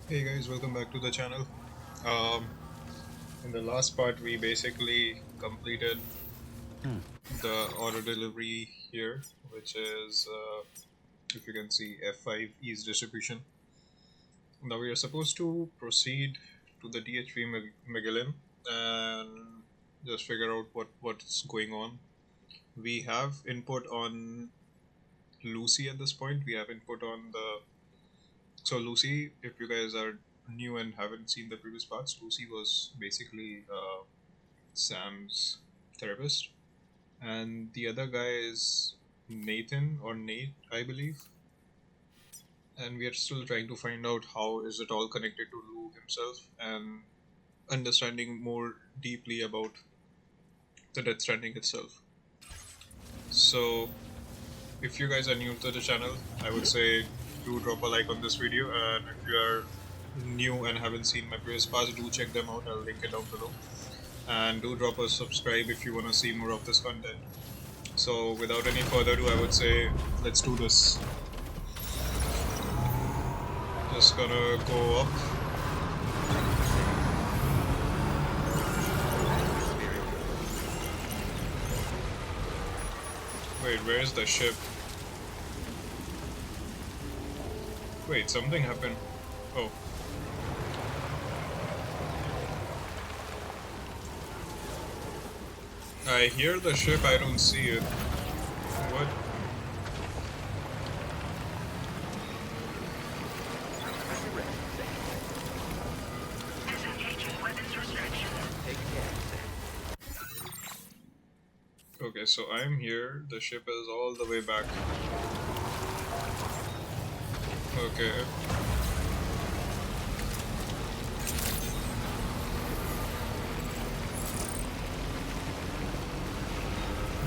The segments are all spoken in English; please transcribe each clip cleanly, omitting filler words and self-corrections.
Hey guys, welcome back to the channel. Um, in the last part, we basically completed the order delivery here, which is, if you can see, F5 ease distribution. Now we are supposed to proceed to the DH3 Magellan and just figure out what's going on. We have input on Lucy at this point. We have input on the So Lucy, if you guys are new and haven't seen the previous parts, Lucy was basically Sam's therapist, and the other guy is Nathan or Nate, I believe. And we are still trying to find out how is it all connected to Lou himself and understanding more deeply about the Death Stranding itself. So, if you guys are new to the channel, I would say do drop a like on this video, and if you are new and haven't seen my previous parts, do check them out. I'll link it down below. And do drop a subscribe if you want to see more of this content. So without any further ado, I would say let's do this. Just gonna go up. Wait, where's the ship? Wait, something happened. Oh. I hear the ship, I don't see it. What? Okay, so I'm here. The ship is all the way back. Okay.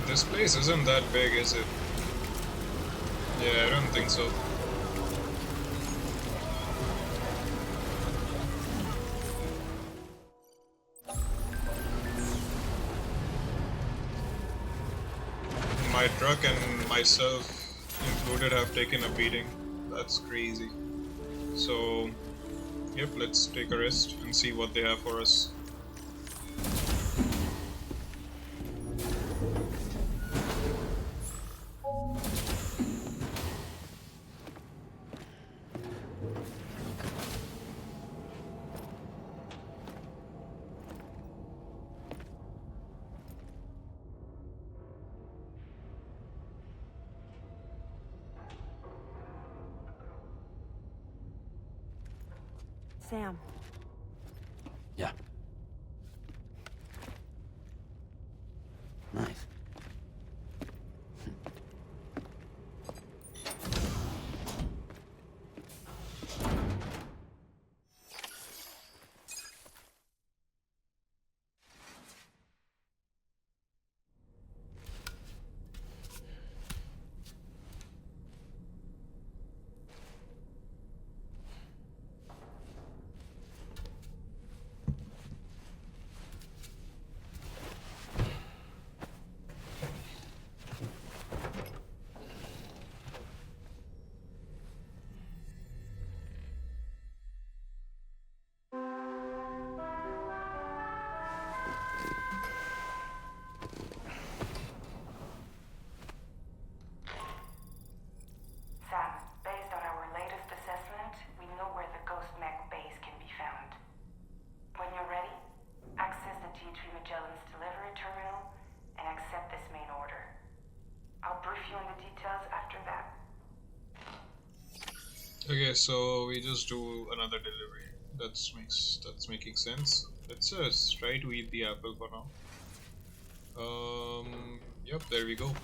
This place isn't that big, is it? Yeah, I don't think so. My truck and myself included have taken a beating. That's crazy. So, yep, let's take a rest and see what they have for us. Sam. Yeah. Nice. Sam, based on our latest assessment, we know where the Ghost Mech base can be found. When you're ready, access the T3 Magellan's delivery terminal and accept this main order. I'll brief you on the details after that. Okay, so we just do another delivery. That's making sense. Let's just try to eat the apple for now. Yep, there we go.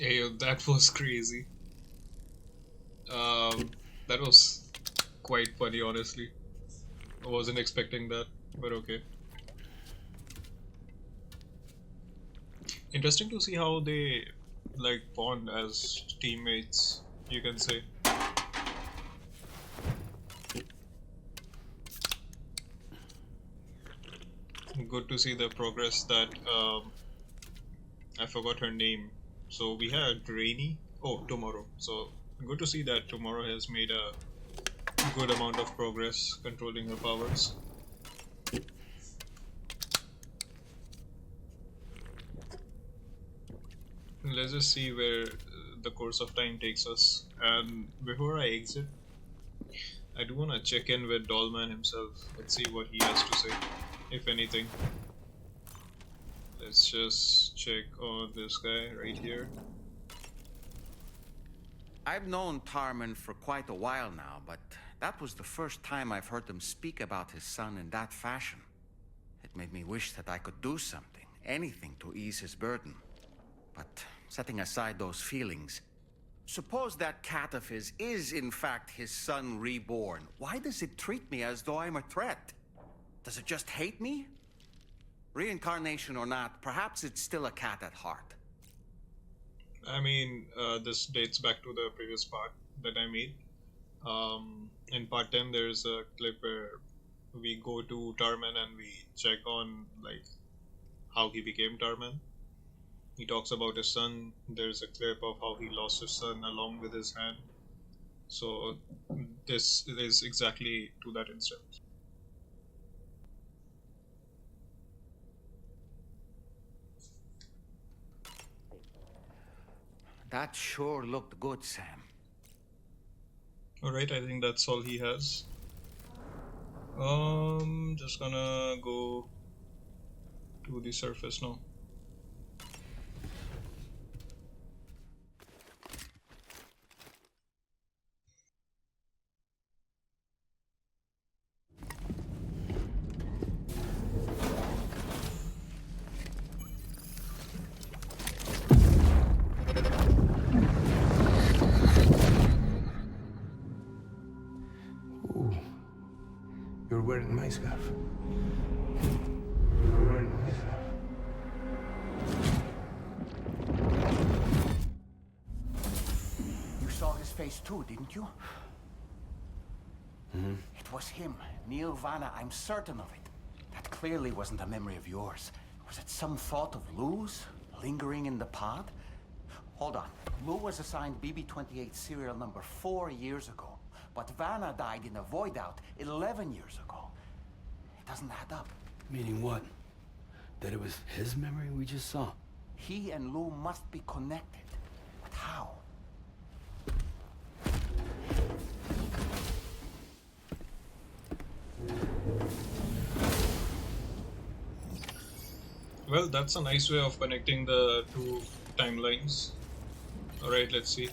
Hey, that was crazy. That was quite funny, honestly. I wasn't expecting that, but okay. Interesting to see how they like bond as teammates, you can say. Good to see the progress that I forgot her name. So we had Rainy. Oh, Tomorrow. So good to see that Tomorrow has made a good amount of progress controlling her powers. Let's just see where the course of time takes us. And before I exit, I do want to check in with Dollman himself. Let's see what he has to say, if anything. Let's just check on this guy right here. I've known Tarman for quite a while now, but that was the first time I've heard him speak about his son in that fashion. It made me wish that I could do something, anything to ease his burden. But setting aside those feelings, suppose that cat of his is in fact his son reborn. Why does it treat me as though I'm a threat? Does it just hate me? Reincarnation or not, perhaps it's still a cat at heart. I mean, this dates back to the previous part that I made. In part 10, there's a clip where we go to Tarman and we check on like how he became Tarman. He talks about his son. There's a clip of how he lost his son along with his hand. So this is exactly to that instance. That sure looked good, Sam. Alright, I think that's all he has. Just gonna go to the surface now. Ooh, you're wearing my scarf. You're wearing my scarf. You saw his face too, didn't you? It was him, Neil Vanna, I'm certain of it. That clearly wasn't a memory of yours. Was it some thought of Lou's, lingering in the pod? Hold on. Lou was assigned BB-28 serial number 4 years ago, but Vanna died in a void out 11 years ago. It doesn't add up. Meaning what? That it was his memory we just saw? He and Lou must be connected. But how? Well, that's a nice way of connecting the two timelines. Alright, let's see.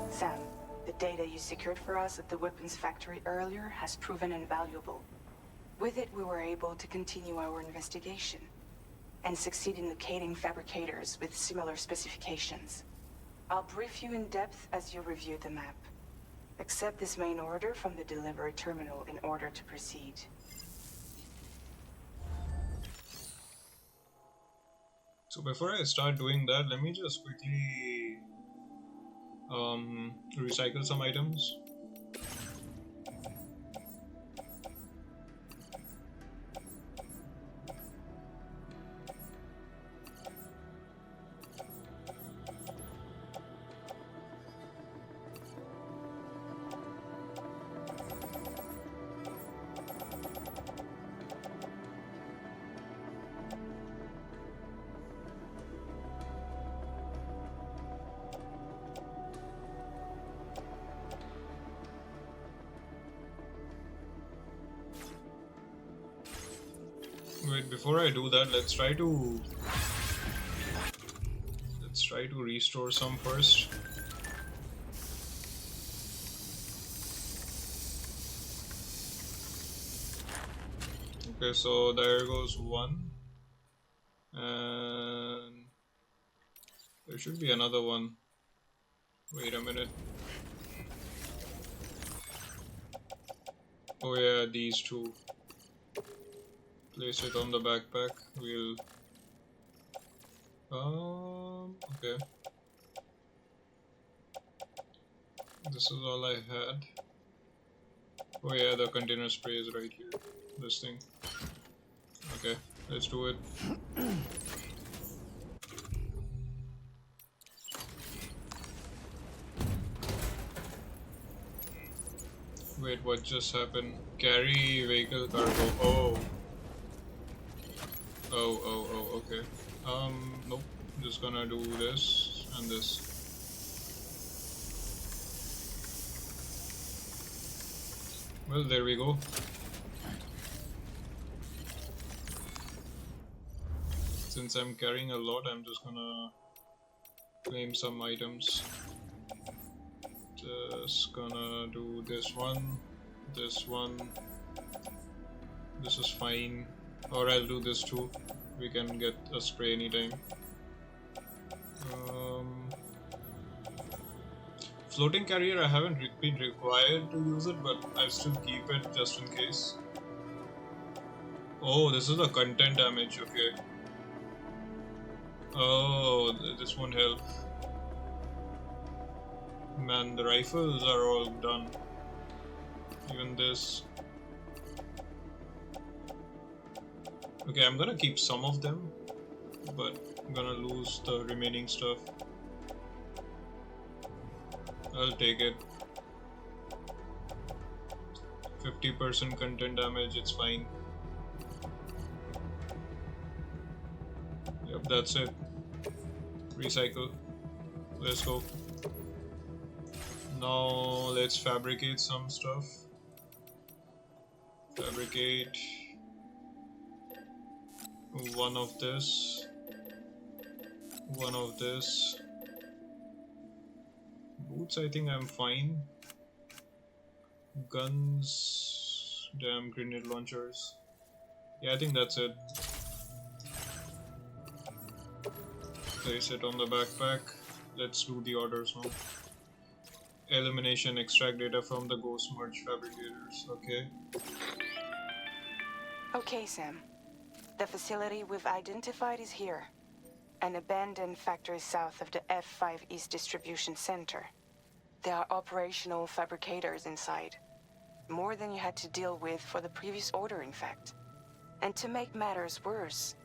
Sam, the data you secured for us at the weapons factory earlier has proven invaluable. With it, we were able to continue our investigation and succeed in locating fabricators with similar specifications. I'll brief you in depth as you review the map. Accept this main order from the delivery terminal in order to proceed. So before I start doing that, let me just quickly recycle some items. Wait, before I do that, let's try to restore some first. Okay, so there goes one. And There should be another one. Wait a minute. Oh yeah, these two. Place it on the backpack. We'll... okay. This is all I had. Oh yeah, the container spray is right here. This thing. Okay, let's do it. Wait, what just happened? Carry vehicle cargo. Oh. Oh, okay. Nope. Just gonna do this and this. Well, there we go. Since I'm carrying a lot, I'm just gonna claim some items. Just gonna do this one, this one. This is fine. Or I'll do this too. We can get a spray anytime. Floating carrier, I haven't been required to use it, but I still keep it just in case. Oh, this is the content damage, okay. Oh, this won't help. Man, the rifles are all done. Even this. Okay, I'm gonna keep some of them, but I'm gonna lose the remaining stuff. I'll take it. 50% content damage, it's fine. Yep, that's it. Recycle. Let's go. Now let's fabricate some stuff. Fabricate one of this, one of this. Boots, I think I'm fine. Guns, damn, grenade launchers. Yeah, I think that's it. Place it on the backpack. Let's do the orders now. Elimination, extract data from the ghost merge fabricators. Okay. Okay, Sam. The facility we've identified is here. An abandoned factory south of the F5 East Distribution Center. There are operational fabricators inside. More than you had to deal with for the previous order, in fact. And to make matters worse,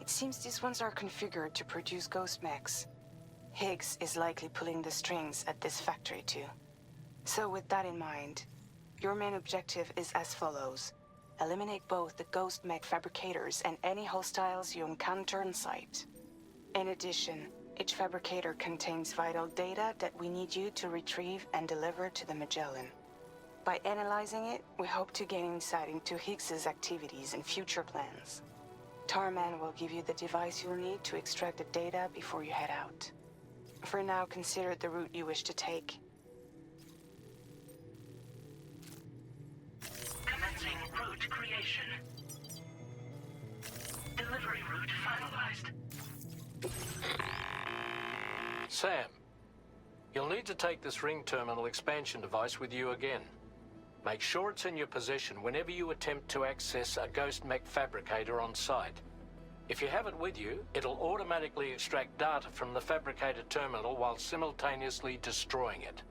it seems these ones are configured to produce ghost mechs. Higgs is likely pulling the strings at this factory too. So with that in mind, your main objective is as follows. Eliminate both the ghost mech fabricators and any hostiles you encounter on site. In addition, each fabricator contains vital data that we need you to retrieve and deliver to the Magellan. By analyzing it, we hope to gain insight into Higgs's activities and future plans. Heartman will give you the device you'll need to extract the data before you head out. For now, consider the route you wish to take. Commencing route creation. Delivery route finalized. Sam, you'll need to take this ring terminal expansion device with you again. Make sure it's in your possession whenever you attempt to access a ghost mech fabricator on site. If you have it with you, it'll automatically extract data from the fabricator terminal while simultaneously destroying it.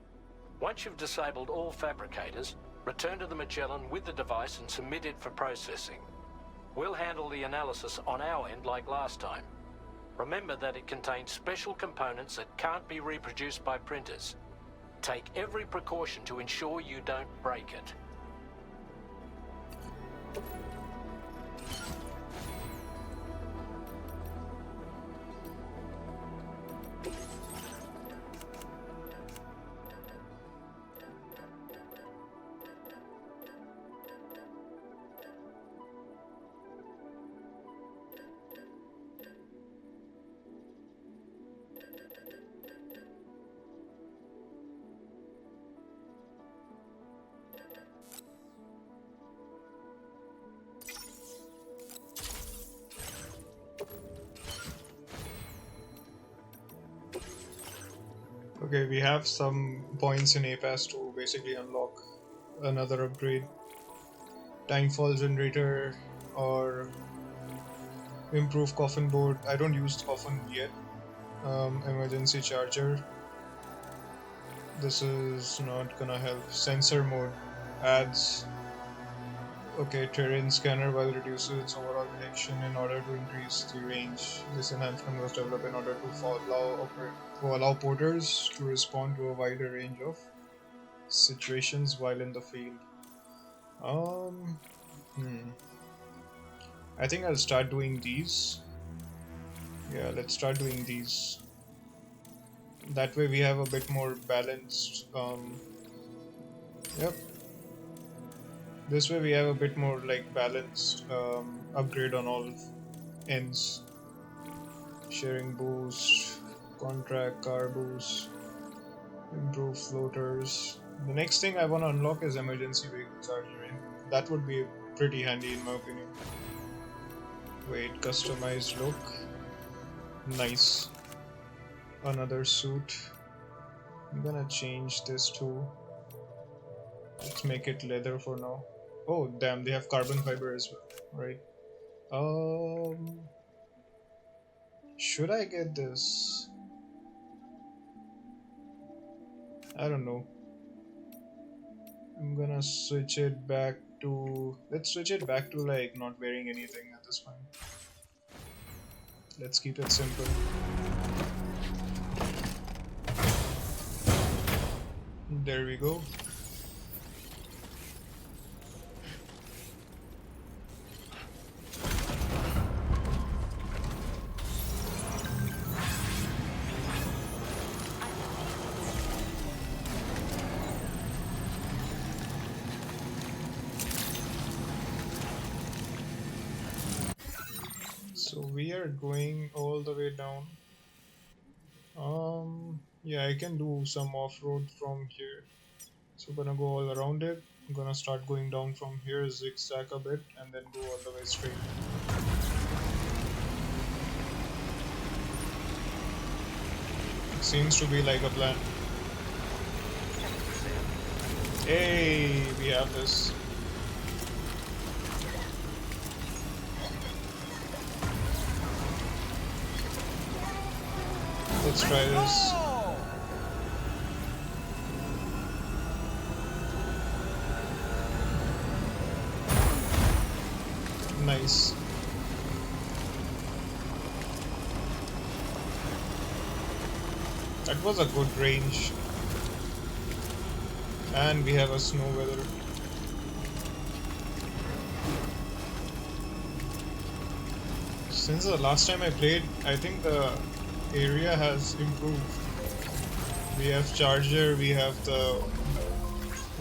Once you've disabled all fabricators, return to the Magellan with the device and submit it for processing. We'll handle the analysis on our end like last time. Remember that it contains special components that can't be reproduced by printers. Take every precaution to ensure you don't break it. Okay, we have some points in APAS to basically unlock another upgrade. Timefall generator or improve coffin board. I don't use coffin yet. Emergency charger. This is not gonna help. Sensor mode adds. Okay, terrain scanner while reduces its overall detection in order to increase the range. This enhancement was developed in order to allow porters to respond to a wider range of situations while in the field. Um, hmm. I think I'll start doing these. Yeah, let's start doing these. That way we have a bit more balanced. Yep. This way we have a bit more like balanced upgrade on all ends. Sharing boost, contract car boost, improve floaters. The next thing I want to unlock is emergency vehicle charger. That would be pretty handy in my opinion. Wait, customized look. Nice. Another suit. I'm gonna change this too. Let's make it leather for now. Oh damn, they have carbon fiber as well. Right. Should I get this? I don't know. I'm gonna switch it back to. Let's switch it back to like not wearing anything at this point. Let's keep it simple. There we go. So we are going all the way down. Yeah, I can do some off-road from here. So I'm gonna go all around it. I'm gonna start going down from here, zigzag a bit, and then go all the way straight. It seems to be like a plan. Hey, we have this. Let's try this. Nice. That was a good range. And we have a snow weather. Since the last time I played, I think the area has improved. We have charger, we have the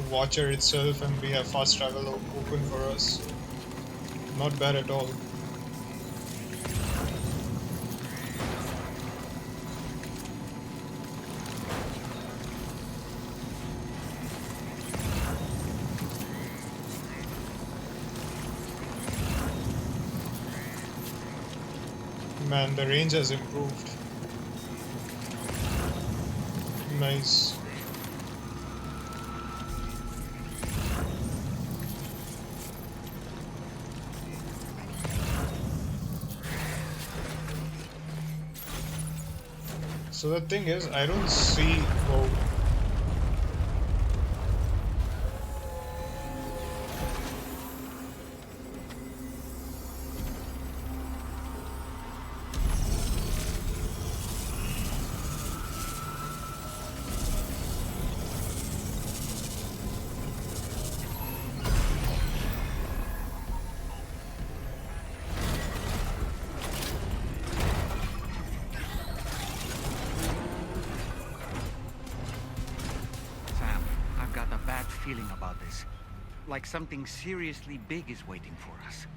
watcher itself, and we have fast travel open for us. Not bad at all. Man, the range has improved. Nice. So the thing is, I don't see. Whoa. Feeling about this. Like something seriously big is waiting for us.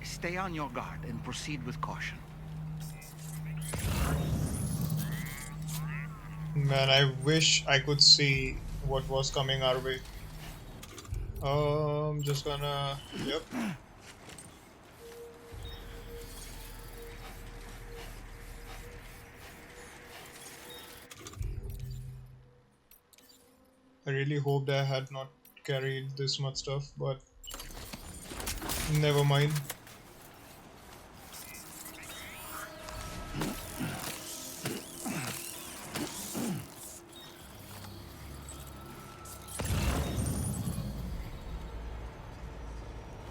Stay on your guard and proceed with caution. Man, I wish I could see what was coming our way. Just gonna... Yep. I really hoped I had not carried this much stuff, but never mind.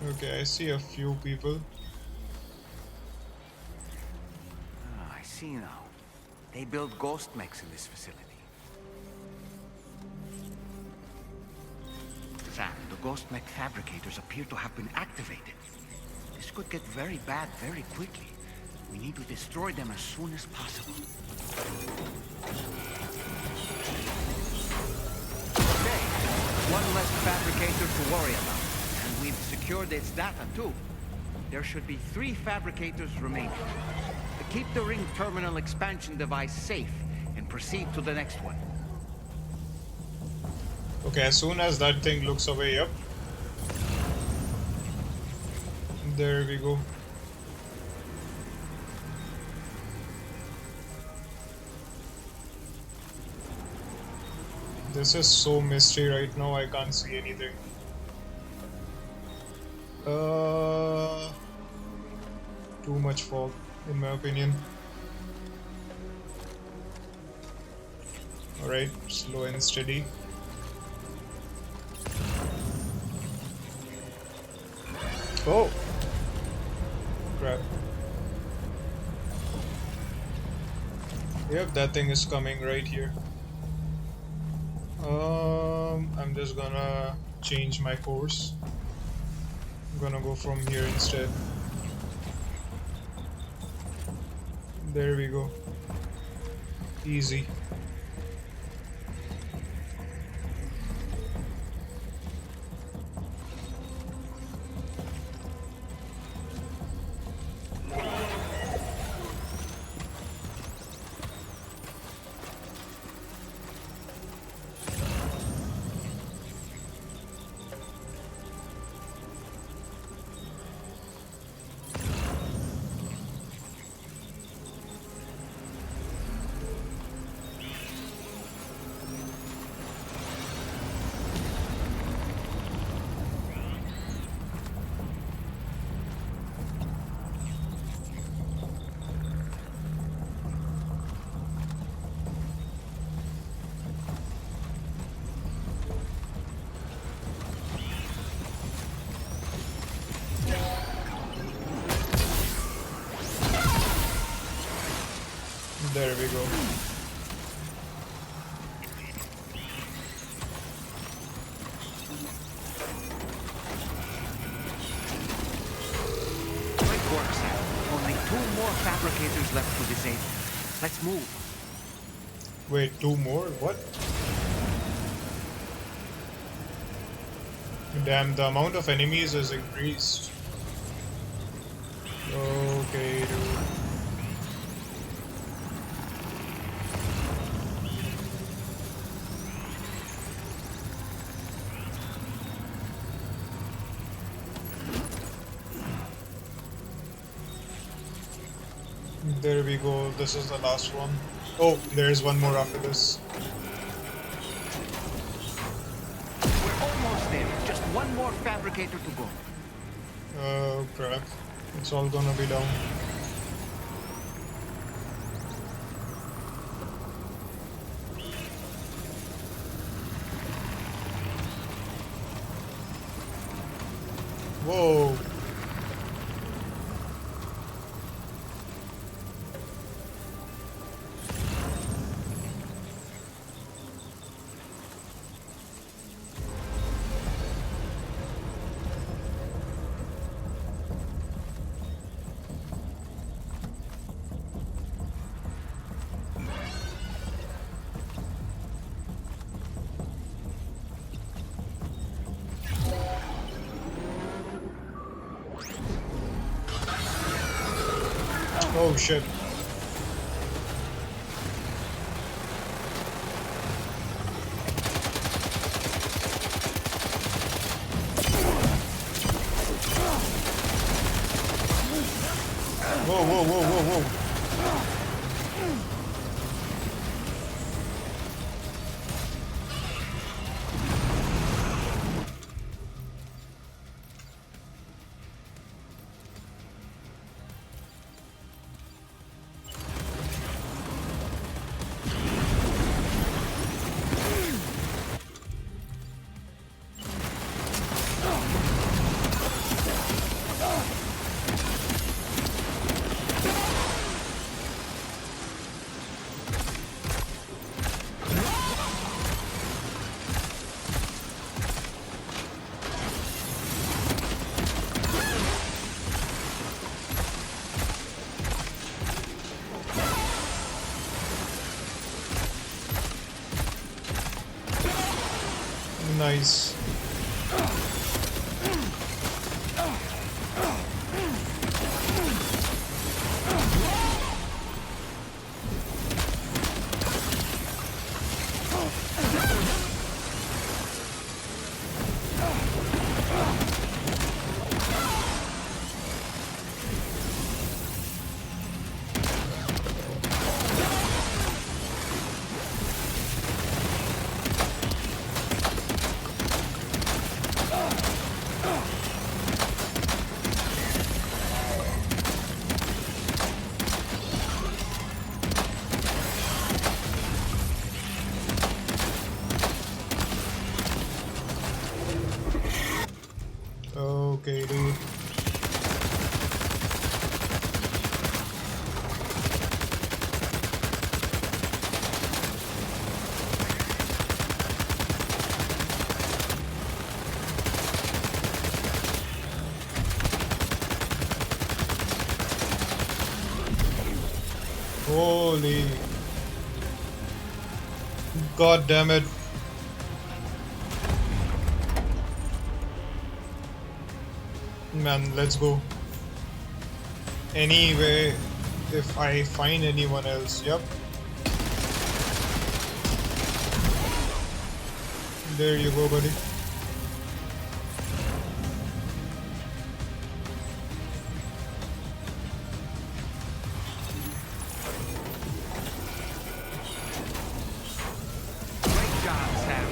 Okay, I see a few people. Ah, I see now. They build ghost mechs in this facility. Sam, the ghost mech fabricators appear to have been activated. This could get very bad very quickly. We need to destroy them as soon as possible. Okay, one less fabricator to worry about. And we've secured its data too. There should be 3 fabricators remaining. Keep the ring terminal expansion device safe and proceed to the next one. Okay, as soon as that thing looks away, yep. There we go. This is so misty right now, I can't see anything. Too much fog, in my opinion. Alright, slow and steady. Oh! Crap. Yep, that thing is coming right here. I'm just gonna change my course. I'm gonna go from here instead. There we go. Easy. There we go. Great work, Sam. Only 2 more fabricators left to disable. Let's move. Wait, 2 more? What? Damn, the amount of enemies has increased. Okay, dude. There we go, this is the last one. Oh, there's one more after this. We're almost there. Just 1 more fabricator to go. Oh crap. It's all gonna be down. Whoa. Oh shit. Whoa, whoa, whoa, whoa, whoa. Nice. Okay, dude. Holy. God damn it. Man, let's go. Anyway, if I find anyone else, yep. There you go, buddy. Great job, Sam.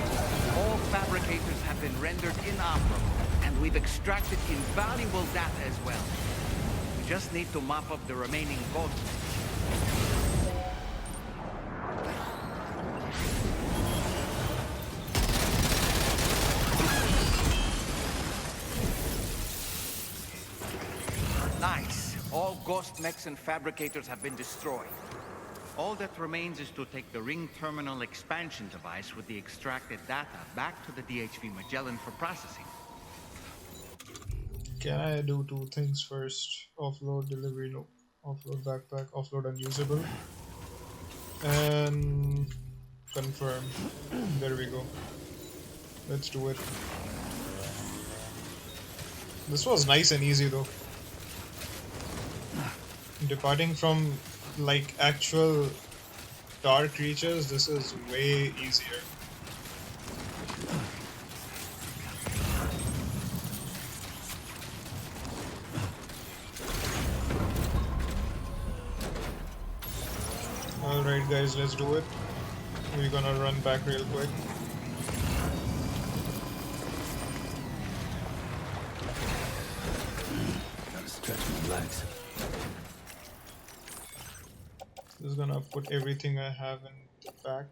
All fabricators have been rendered inoperable, and we've extracted invaluable data as well. We just need to mop up the remaining ghosts. Nice. All ghost mechs and fabricators have been destroyed. All that remains is to take the ring terminal expansion device with the extracted data back to the DHV Magellan for processing. Can I do two things first? Offload delivery, no. Offload backpack, offload unusable. And confirm. There we go. Let's do it. This was nice and easy though. Departing from like actual dark creatures, this is way easier. Alright guys, let's do it. We're gonna run back real quick. Gotta stretch my legs. Just gonna put everything I have in the back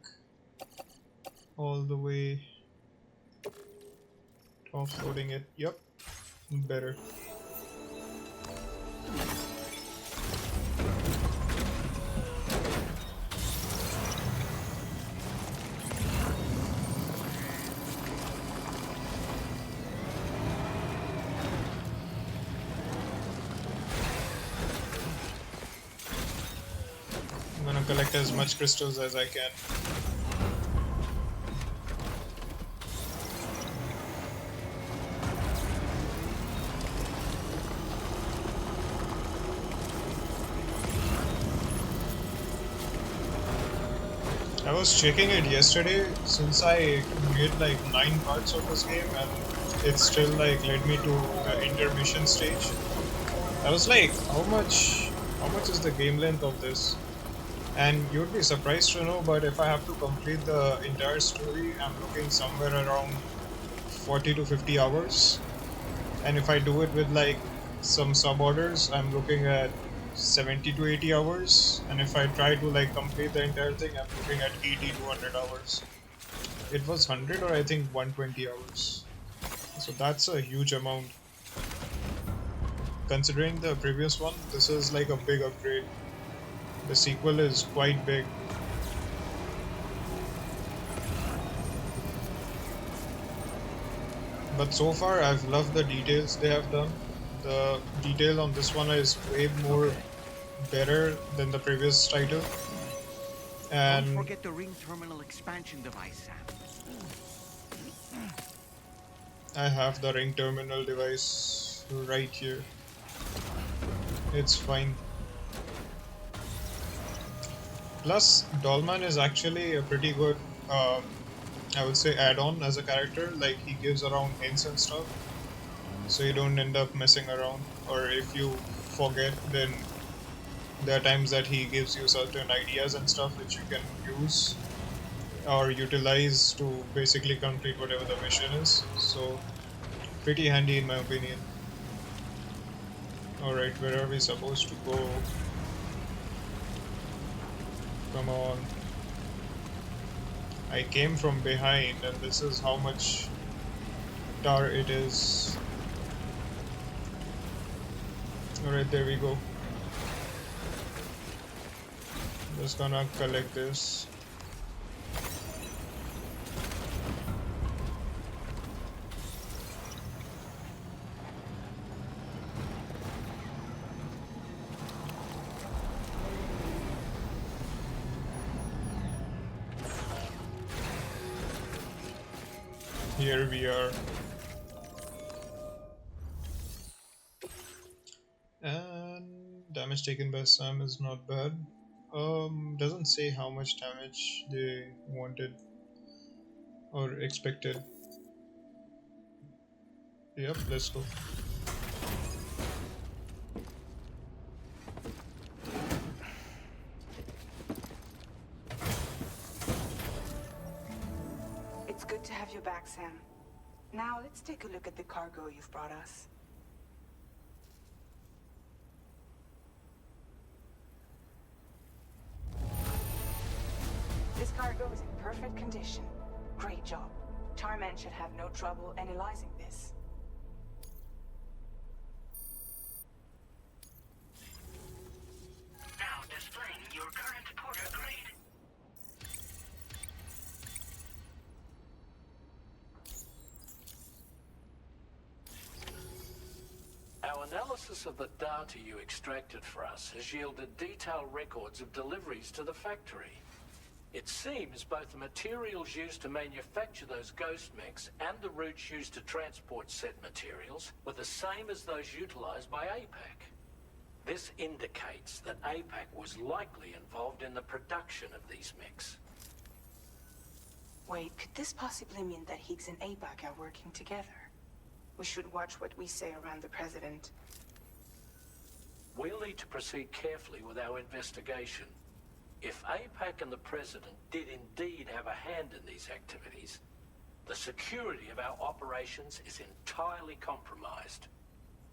all the way, offloading it. Yep, better. I'm gonna collect as much crystals as I can. I was checking it yesterday since I made like 9 parts of this game and it still like led me to the intermission stage. I was like, how much is the game length of this? And you'd be surprised to know, but if I have to complete the entire story, I'm looking somewhere around 40 to 50 hours. And if I do it with like some sub-orders, I'm looking at 70 to 80 hours. And if I try to like complete the entire thing, I'm looking at 80 to 100 hours. It was 100 or I think 120 hours. So that's a huge amount. Considering the previous one, this is like a big upgrade. The sequel is quite big. But so far I've loved the details they have done. The detail on this one is way more better than the previous title. And Don't forget the ring terminal expansion device, Sam. I have the ring terminal device right here. It's fine. Plus, Dolman is actually a pretty good, I would say, add-on as a character. Like, he gives around hints and stuff, so you don't end up messing around. Or if you forget, then there are times that he gives you certain ideas and stuff which you can use or utilize to basically complete whatever the mission is. So, pretty handy in my opinion. Alright, where are we supposed to go? Come on. I came from behind and this is how much tar it is. Alright, there we go. Just gonna collect this. Here we are. And damage taken by Sam is not bad. Doesn't say how much damage they wanted or expected. Yep, let's go. It's good to have you back, Sam. Now let's take a look at the cargo you've brought us. This cargo is in perfect condition. Great job. Heartman should have no trouble analyzing this. Now displaying your current Porter grade. Our analysis of the data you extracted for us has yielded detailed records of deliveries to the factory. It seems both the materials used to manufacture those ghost mechs and the routes used to transport said materials were the same as those utilized by APAC. This indicates that APAC was likely involved in the production of these mechs. Wait, could this possibly mean that Higgs and APAC are working together? We should watch what we say around the President. We'll need to proceed carefully with our investigation. If APAC and the President did indeed have a hand in these activities, the security of our operations is entirely compromised.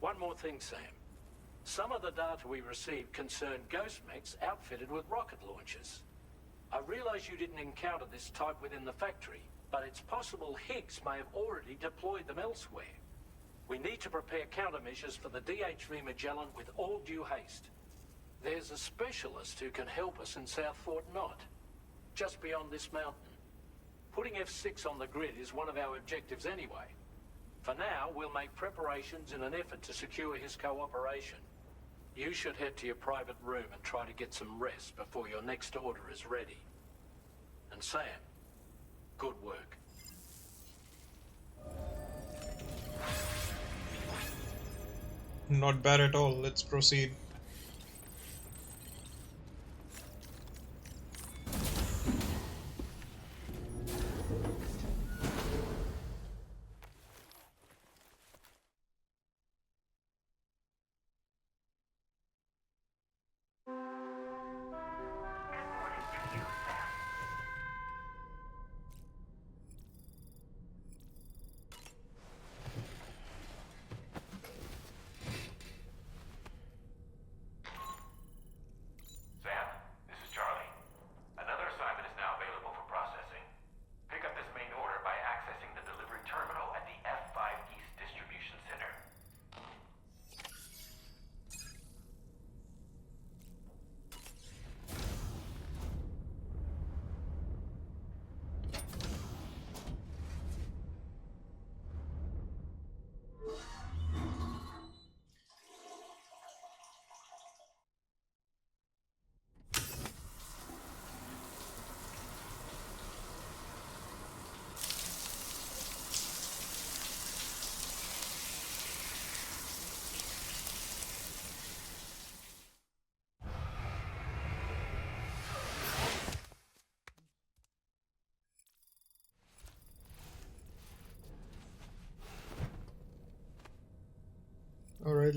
One more thing, Sam. Some of the data we received concerned ghost mechs outfitted with rocket launchers. I realize you didn't encounter this type within the factory, but it's possible Higgs may have already deployed them elsewhere. We need to prepare countermeasures for the DHV Magellan with all due haste. There's a specialist who can help us in South Fort Knott, just beyond this mountain. Putting F6 on the grid is one of our objectives anyway. For now, we'll make preparations in an effort to secure his cooperation. You should head to your private room and try to get some rest before your next order is ready. And Sam, good work. Not bad at all. Let's proceed.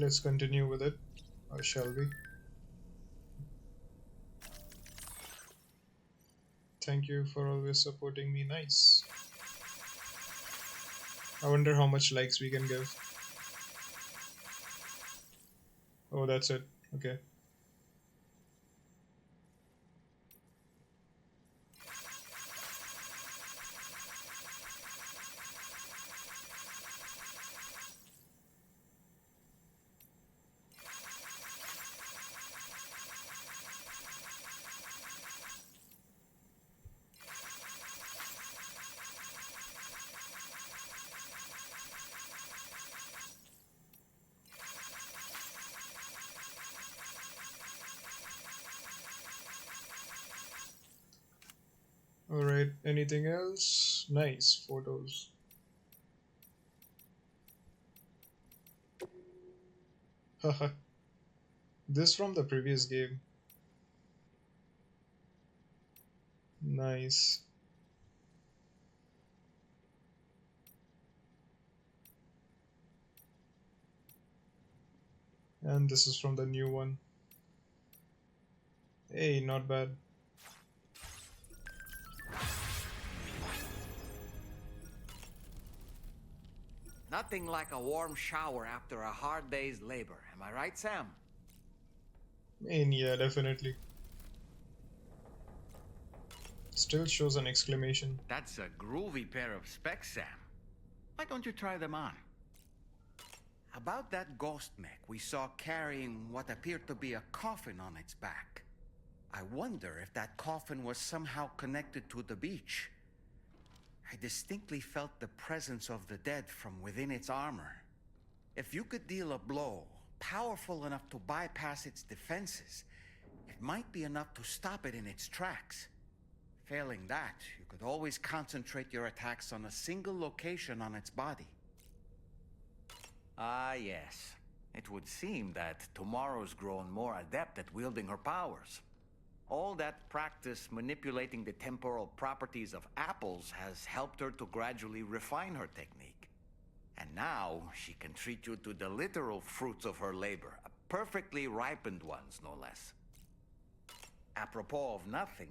let's continue with it. Or shall we? Thank you for always supporting me. Nice. I wonder how much likes we can give. Oh, that's it. Okay. Alright, anything else? Nice photos. Haha. This from the previous game. Nice. And this is from the new one. Hey, not bad. Nothing like a warm shower after a hard day's labor. Am I right, Sam? Yeah, definitely. Still shows an exclamation. That's a groovy pair of specs, Sam. Why don't you try them on? About that ghost mech we saw carrying what appeared to be a coffin on its back. I wonder if that coffin was somehow connected to the beach. I distinctly felt the presence of the dead from within its armor. If you could deal a blow powerful enough to bypass its defenses, it might be enough to stop it in its tracks. Failing that, you could always concentrate your attacks on a single location on its body. Ah, yes. It would seem that tomorrow's grown more adept at wielding her powers. All that practice manipulating the temporal properties of apples has helped her to gradually refine her technique. And now she can treat you to the literal fruits of her labor, perfectly ripened ones, no less. Apropos of nothing,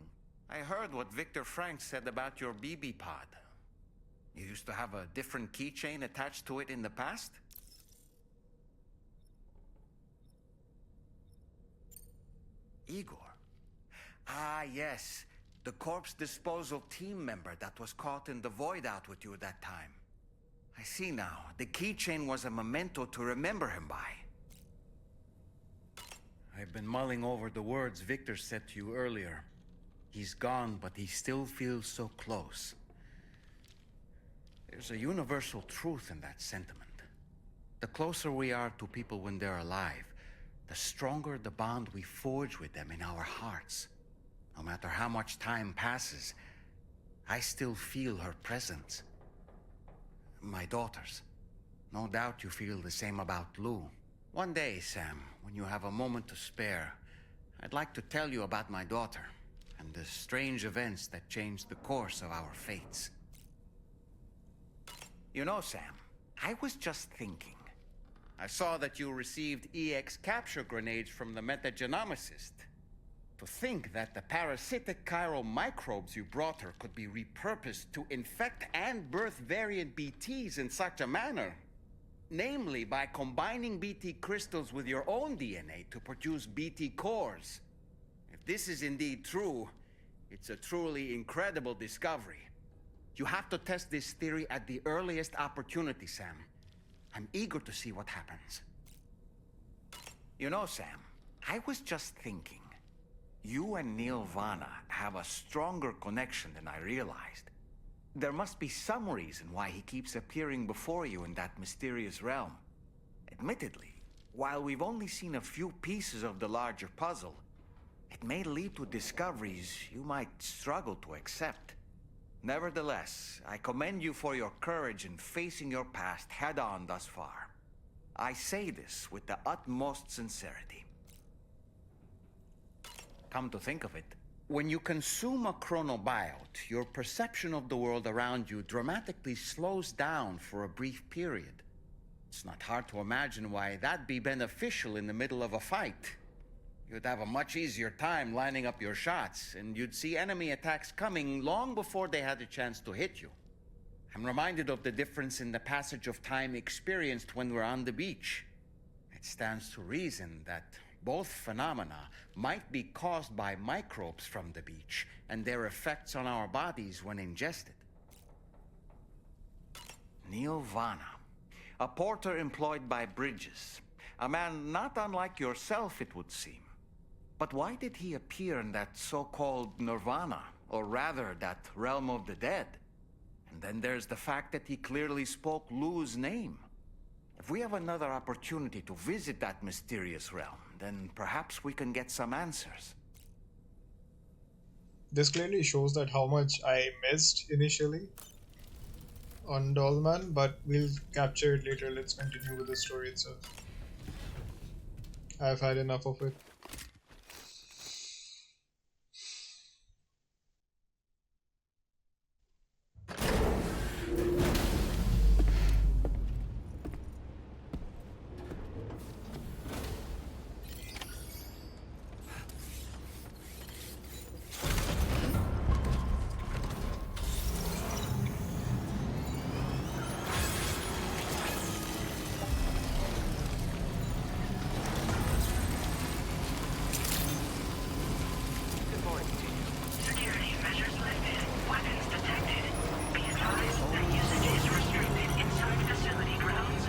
I heard what Victor Frank said about your BB pod. You used to have a different keychain attached to it in the past? Igor. Ah, yes. The corpse disposal team member that was caught in the void out with you that time. I see now. The keychain was a memento to remember him by. I've been mulling over the words Victor said to you earlier. He's gone, but he still feels so close. There's a universal truth in that sentiment. The closer we are to people when they're alive, the stronger the bond we forge with them in our hearts. No matter how much time passes, I still feel her presence. My daughters. No doubt you feel the same about Lou. One day, Sam, when you have a moment to spare, I'd like to tell you about my daughter and the strange events that changed the course of our fates. You know, Sam, I was just thinking. I saw that you received EX capture grenades from the metagenomicist. To think that the parasitic chiral microbes you brought her could be repurposed to infect and birth variant BTs in such a manner. Namely, by combining BT crystals with your own DNA to produce BT cores. If this is indeed true, it's a truly incredible discovery. You have to test this theory at the earliest opportunity, Sam. I'm eager to see what happens. You know, Sam, I was just thinking. You and Neil Vana have a stronger connection than I realized. There must be some reason why he keeps appearing before you in that mysterious realm. Admittedly, while we've only seen a few pieces of the larger puzzle, it may lead to discoveries you might struggle to accept. Nevertheless, I commend you for your courage in facing your past head-on thus far. I say this with the utmost sincerity. Come to think of it, when you consume a chronobiote, your perception of the world around you dramatically slows down for a brief period. It's not hard to imagine why that'd be beneficial in the middle of a fight. You'd have a much easier time lining up your shots, and you'd see enemy attacks coming long before they had a chance to hit you. I'm reminded of the difference in the passage of time experienced when we're on the beach. It stands to reason that both phenomena might be caused by microbes from the beach and their effects on our bodies when ingested. Neil Vana, a porter employed by Bridges. A man not unlike yourself, it would seem. But why did he appear in that so-called nirvana, or rather, that realm of the dead? And then there's the fact that he clearly spoke Lou's name. If we have another opportunity to visit that mysterious realm, then perhaps we can get some answers. This clearly shows that how much I missed initially on Dollman, but we'll capture it later. Let's continue with the story itself. I've had enough of it. Security measures lifted. Weapons detected. Be advised that usage is restricted inside facility grounds.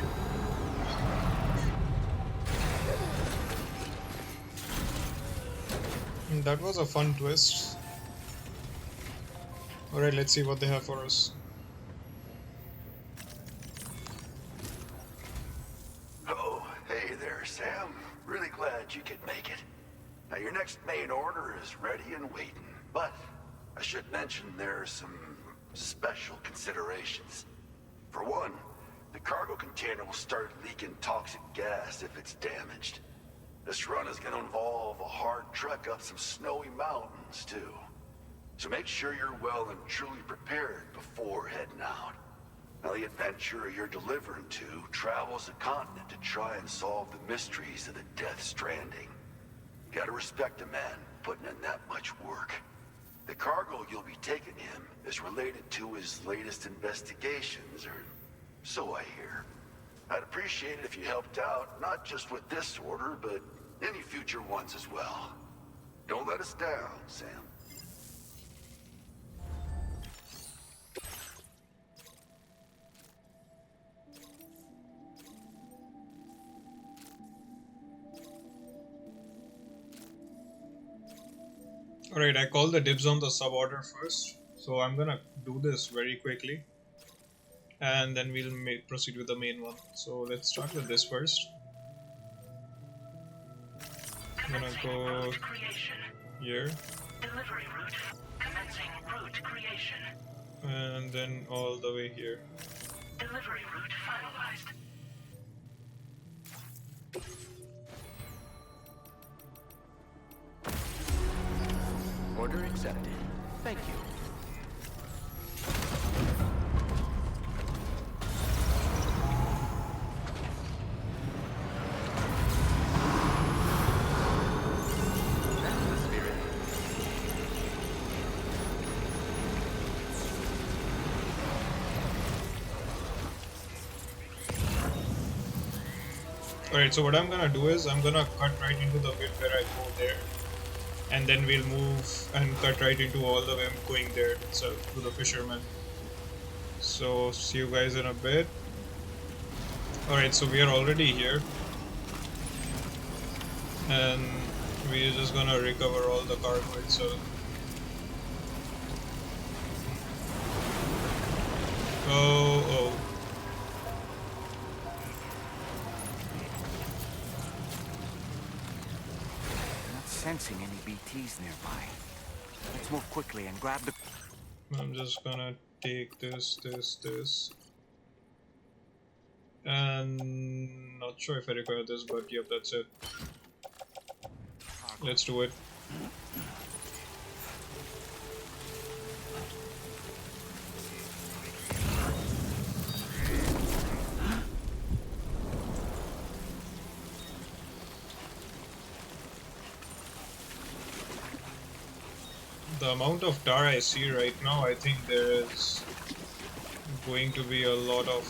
That was a fun twist. Alright, let's see what they have for us. Oh, hey there, Sam. Really glad you could make it. Now, your next main order is ready and waiting. But I should mention there are some special considerations. For one, the cargo container will start leaking toxic gas if it's damaged. This run is going to involve a hard trek up some snowy mountains, too. So make sure you're well and truly prepared before heading out. Now, the adventurer you're delivering to travels the continent to try and solve the mysteries of the Death Stranding. You gotta respect a man putting in that much work. The cargo you'll be taking him is related to his latest investigations, or so I hear. I'd appreciate it if you helped out, not just with this order, but any future ones as well. Don't let us down, Sam. Alright, I called the dibs on the suborder first, so I'm gonna do this very quickly and then we'll proceed with the main one. So let's start with this first. I'm gonna go here. Delivery route. Commencing route creation. And then all the way here. Delivery route finalized. Order accepted. Thank you. That's the spirit. Alright, so what I'm gonna do is I'm gonna cut right into the bit where I go there. And then we'll move and cut right into all the way I'm going there itself to the fisherman. So see you guys in a bit. Alright, so we are already here. And we're just gonna recover all the cargo itself. Oh. Sensing any BTs nearby. Let's move quickly and grab the... I'm just gonna take this. And not sure if I require this, but yep, that's it. Let's do it. The amount of tar I see right now, I think there is going to be a lot of...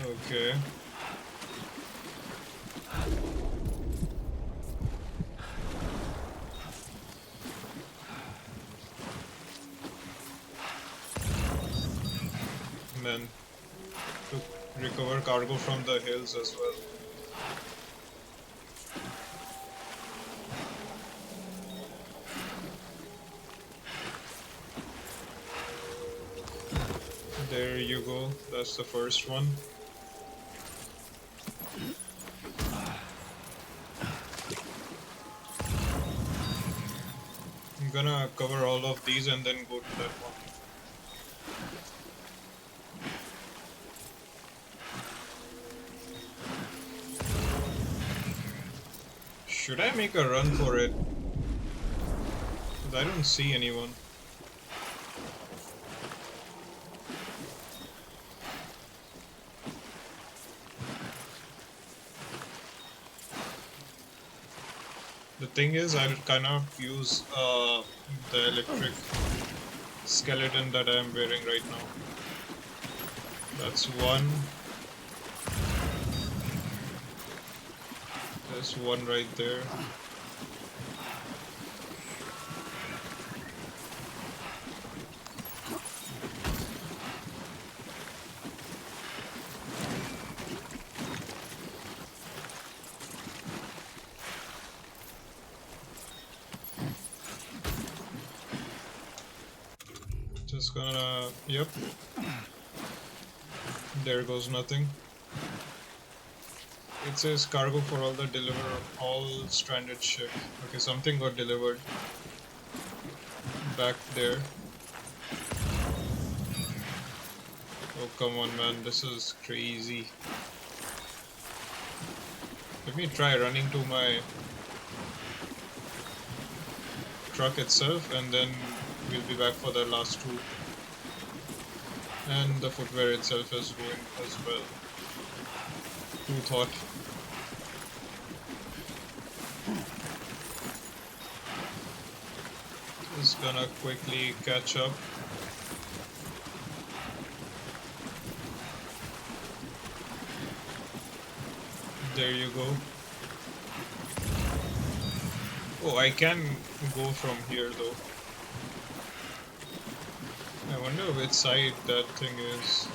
Okay. And then to recover cargo from the hills as well. There you go, that's the first one. I'm gonna cover all of these and then go to that one. Should I make a run for it? Because I don't see anyone. The thing is, I cannot use the electric skeleton that I am wearing right now. That's one. There's one right there. Just gonna... Yep. There goes nothing. It says cargo for all the all stranded ship. Okay, something got delivered. Back there. Oh, come on, man. This is crazy. Let me try running to my truck itself and then we'll be back for the last two. And the footwear itself is going as well. Who thought? Just gonna quickly catch up. There you go. Oh, I can go from here though. I wonder which side that thing is.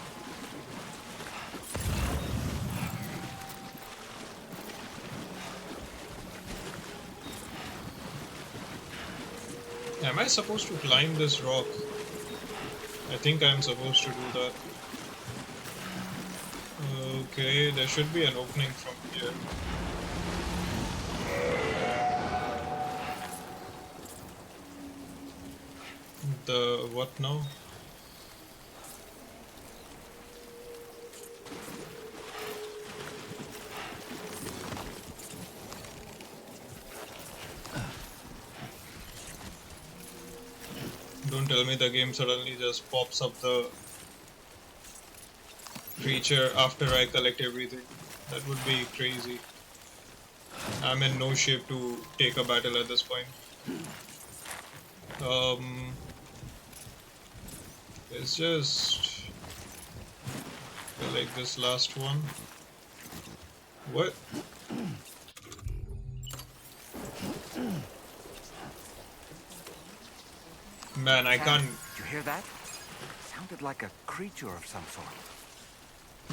Am I supposed to climb this rock? I think I'm supposed to do that. Okay, there should be an opening from here. The what now? Don't tell me the game suddenly just pops up the creature after I collect everything. That would be crazy. I'm in no shape to take a battle at this point. It's just like this last one. What? Man, I can't. Did you hear that? Sounded like a creature of some sort.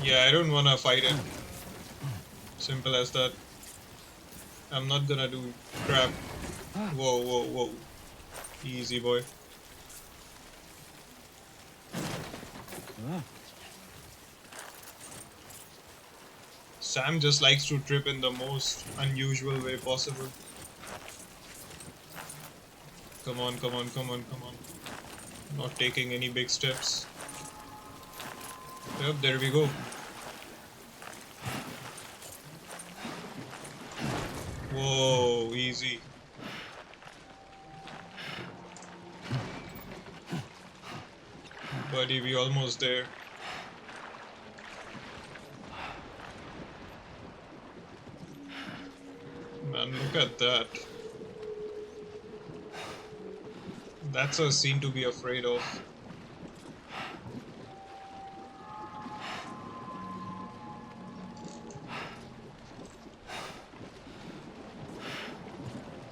Yeah, I don't wanna fight it. Simple as that. I'm not gonna do crap. Whoa, whoa, whoa. Easy, boy. Sam just likes to trip in the most unusual way possible. Come on, come on, come on, come on. Not taking any big steps. Yep, there we go. Whoa, easy. Buddy, we almost there. Man, look at that. That's a scene to be afraid of.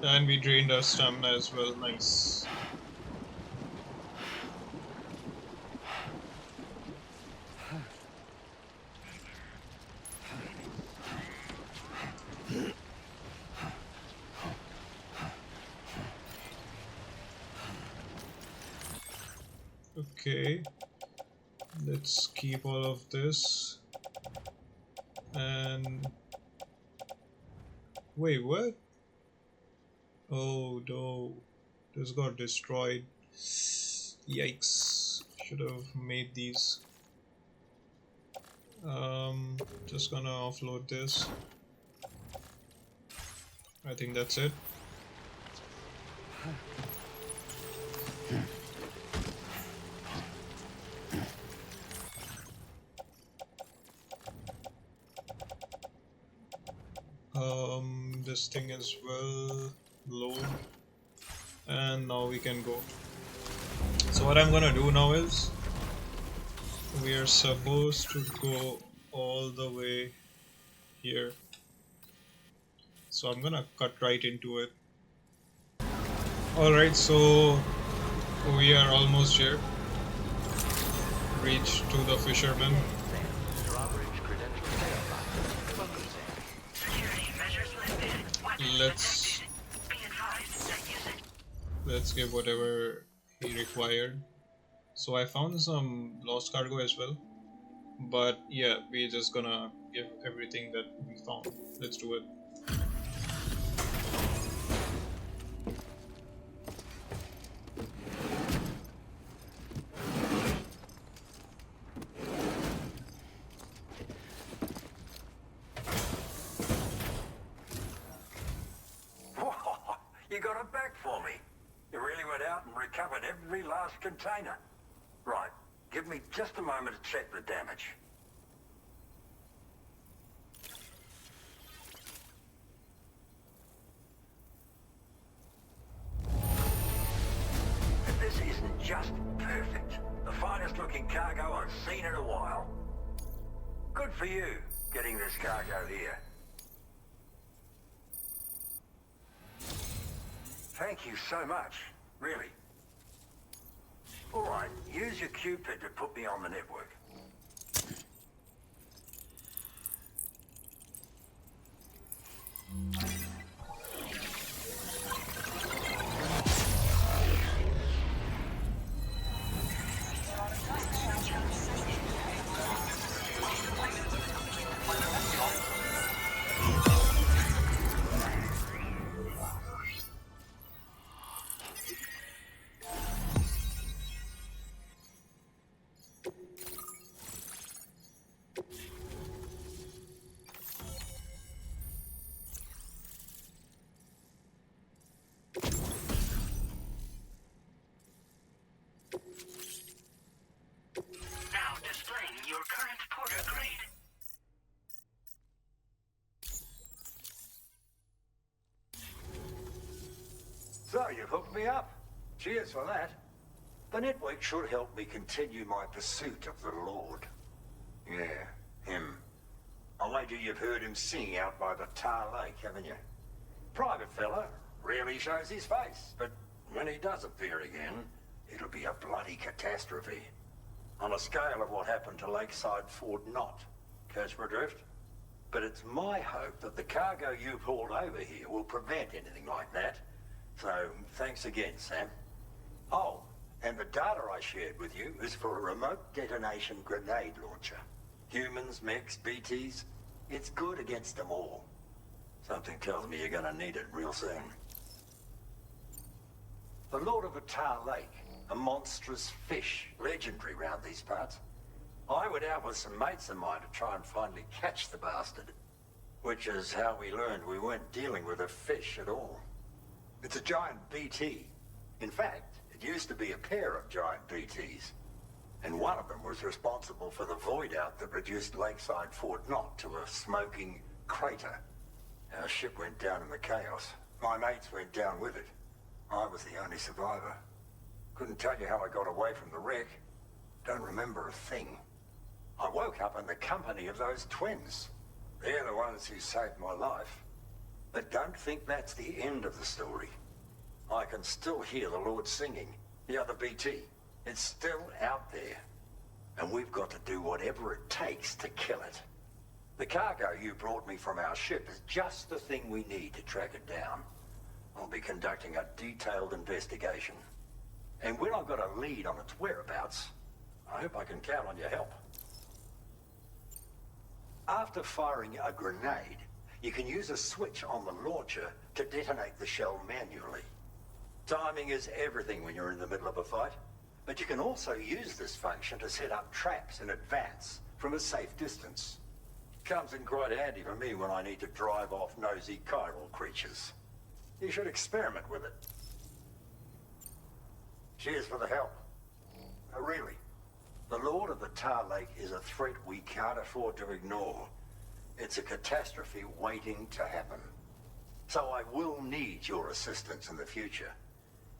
And we drained our stamina as well. Nice. Okay. Let's keep all of this. And wait, what? Oh no, this got destroyed. Yikes. Should have made these. Just gonna offload this. I think that's it. This thing as well. Load. And now we can go. So what I'm gonna do now is we are supposed to go all the way here. So I'm gonna cut right into it. Alright, so we are almost here. Reach to the fisherman. Let's give whatever he required. So I found some lost cargo as well. But yeah, we're just gonna give everything that we found. Let's do it. You got it back for me. You really went out and recovered every last container. Right, give me just a moment to check the damage. This isn't just perfect. The finest looking cargo I've seen in a while. Good for you, getting this cargo here. Thank you so much, really. All right, use your Cupid to put me on the network. Now displaying your current porter grade. So, you've hooked me up. Cheers for that. The network should help me continue my pursuit of the Lord. Yeah, him. I wager you've heard him sing out by the Tar Lake, haven't you? Private fella, rarely shows his face, but when he does appear again, it'll be a bloody catastrophe. On a scale of what happened to Lakeside Fort Knott. Catch my drift? But it's my hope that the cargo you've hauled over here will prevent anything like that. So, thanks again, Sam. Oh, and the data I shared with you is for a remote detonation grenade launcher. Humans, mechs, BTs, it's good against them all. Something tells me you're gonna need it real soon. The Lord of the Tar Lake, a monstrous fish, legendary round these parts. I went out with some mates of mine to try and finally catch the bastard. Which is how we learned we weren't dealing with a fish at all. It's a giant BT. In fact, it used to be a pair of giant BTs. And one of them was responsible for the void out that reduced Lakeside Fort Knott to a smoking crater. Our ship went down in the chaos. My mates went down with it. I was the only survivor. Couldn't tell you how I got away from the wreck. Don't remember a thing. I woke up in the company of those twins. They're the ones who saved my life. But don't think that's the end of the story. I can still hear the Lord singing, the other BT. It's still out there. And we've got to do whatever it takes to kill it. The cargo you brought me from our ship is just the thing we need to track it down. I'll be conducting a detailed investigation. And when I've got a lead on its whereabouts, I hope I can count on your help. After firing a grenade, you can use a switch on the launcher to detonate the shell manually. Timing is everything when you're in the middle of a fight, but you can also use this function to set up traps in advance from a safe distance. Comes in quite handy for me when I need to drive off nosy chiral creatures. You should experiment with it. Cheers for the help. Really, the Lord of the Tar Lake is a threat we can't afford to ignore. It's a catastrophe waiting to happen. So I will need your assistance in the future.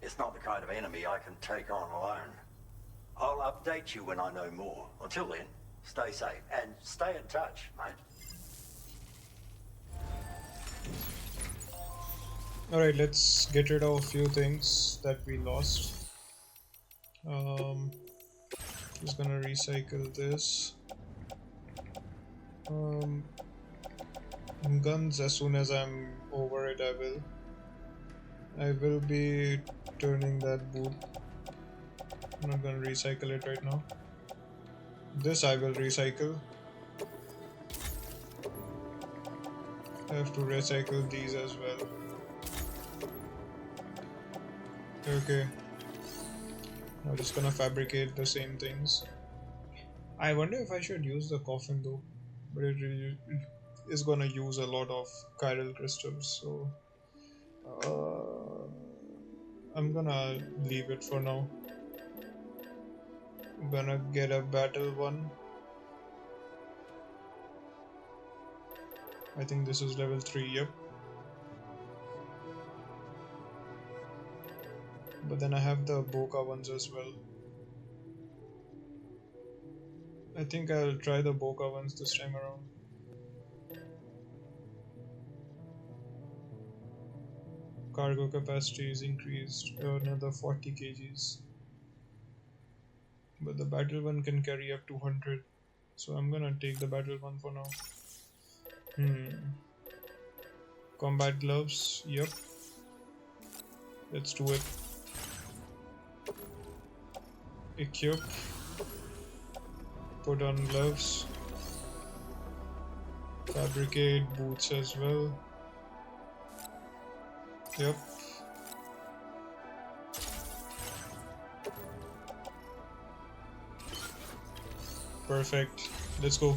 It's not the kind of enemy I can take on alone. I'll update you when I know more. Until then, stay safe and stay in touch, mate. Alright, let's get rid of a few things that we lost. Just gonna recycle this. Guns, as soon as I'm over it, I will be turning that boot. I'm not gonna recycle it right now. This I will recycle. I have to recycle these as well. Okay. I'm just gonna fabricate the same things. I wonder if I should use the coffin though, but it really is gonna use a lot of chiral crystals, so I'm gonna leave it for now. I'm gonna get a battle one. I think this is level 3, yep. But then I have the Boca ones as well. I think I'll try the Boca ones this time around. Cargo capacity is increased another 40 kgs. But the battle one can carry up to 100. So I'm gonna take the battle one for now. Combat gloves, yep. Let's do it. Equip. Put on gloves. Fabricate boots as well. Yep. Perfect. Let's go.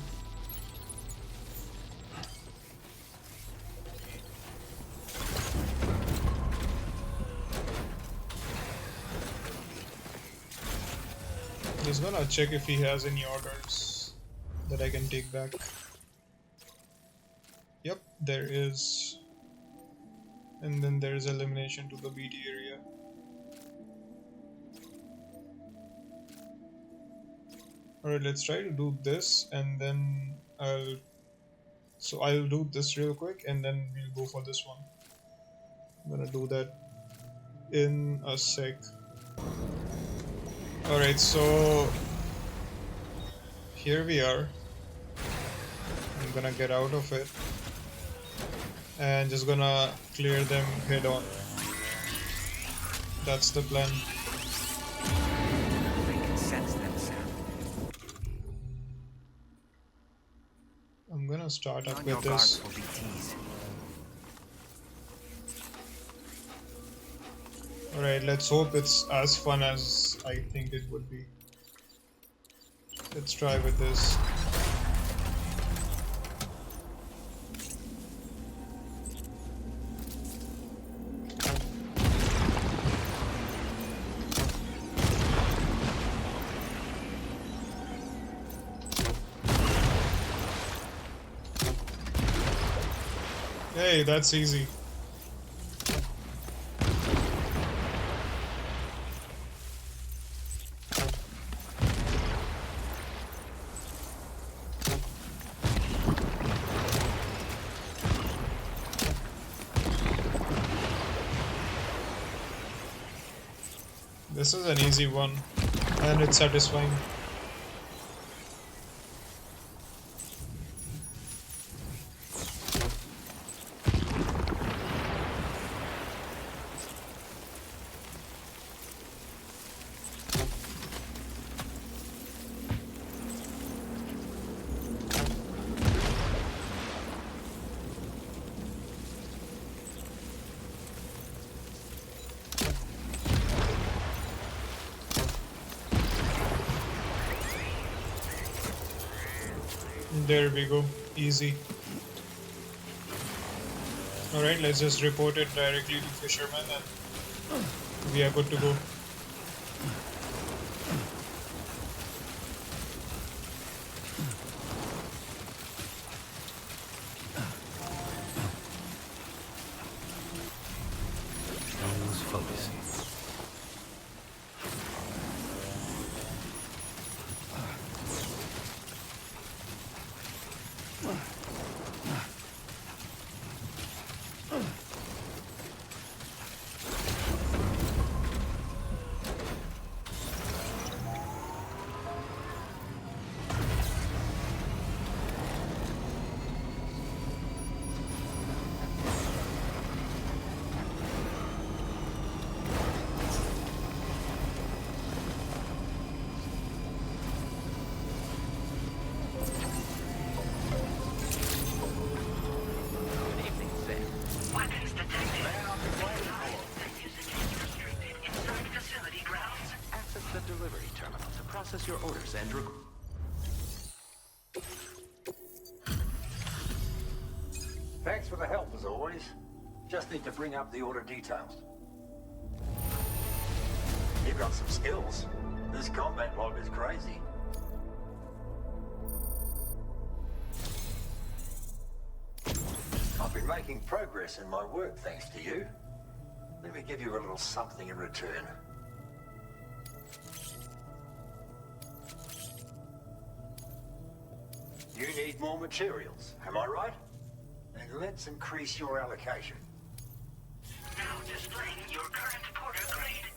Just gonna check if he has any orders that I can take back. Yep, there is. And then there is elimination to the BT area. Alright, let's try to do this and then I'll do this real quick and then we'll go for this one. I'm gonna do that in a sec. Alright, so here we are. I'm gonna get out of it and just gonna clear them head on. That's the plan. I can sense them, Sam. I'm gonna start up On with your guard this. for BTs. Alright, let's hope it's as fun as I think it would be. Let's try with this. Hey, that's easy. This is an easy one, and it's satisfying. There we go, easy. Alright, let's just report it directly to Fisherman and we are good to go. Everyone's focusing. Weapons detected. Usage is restricted inside facility grounds. Access the delivery terminal to process your orders and Thanks for the help, as always. Just need to bring up the order details. You've got some skills. This combat log is crazy. I've been making progress in my work thanks to you. Let me give you a little something in return. You need more materials, am I right? Then let's increase your allocation. Now displaying your current porter grade.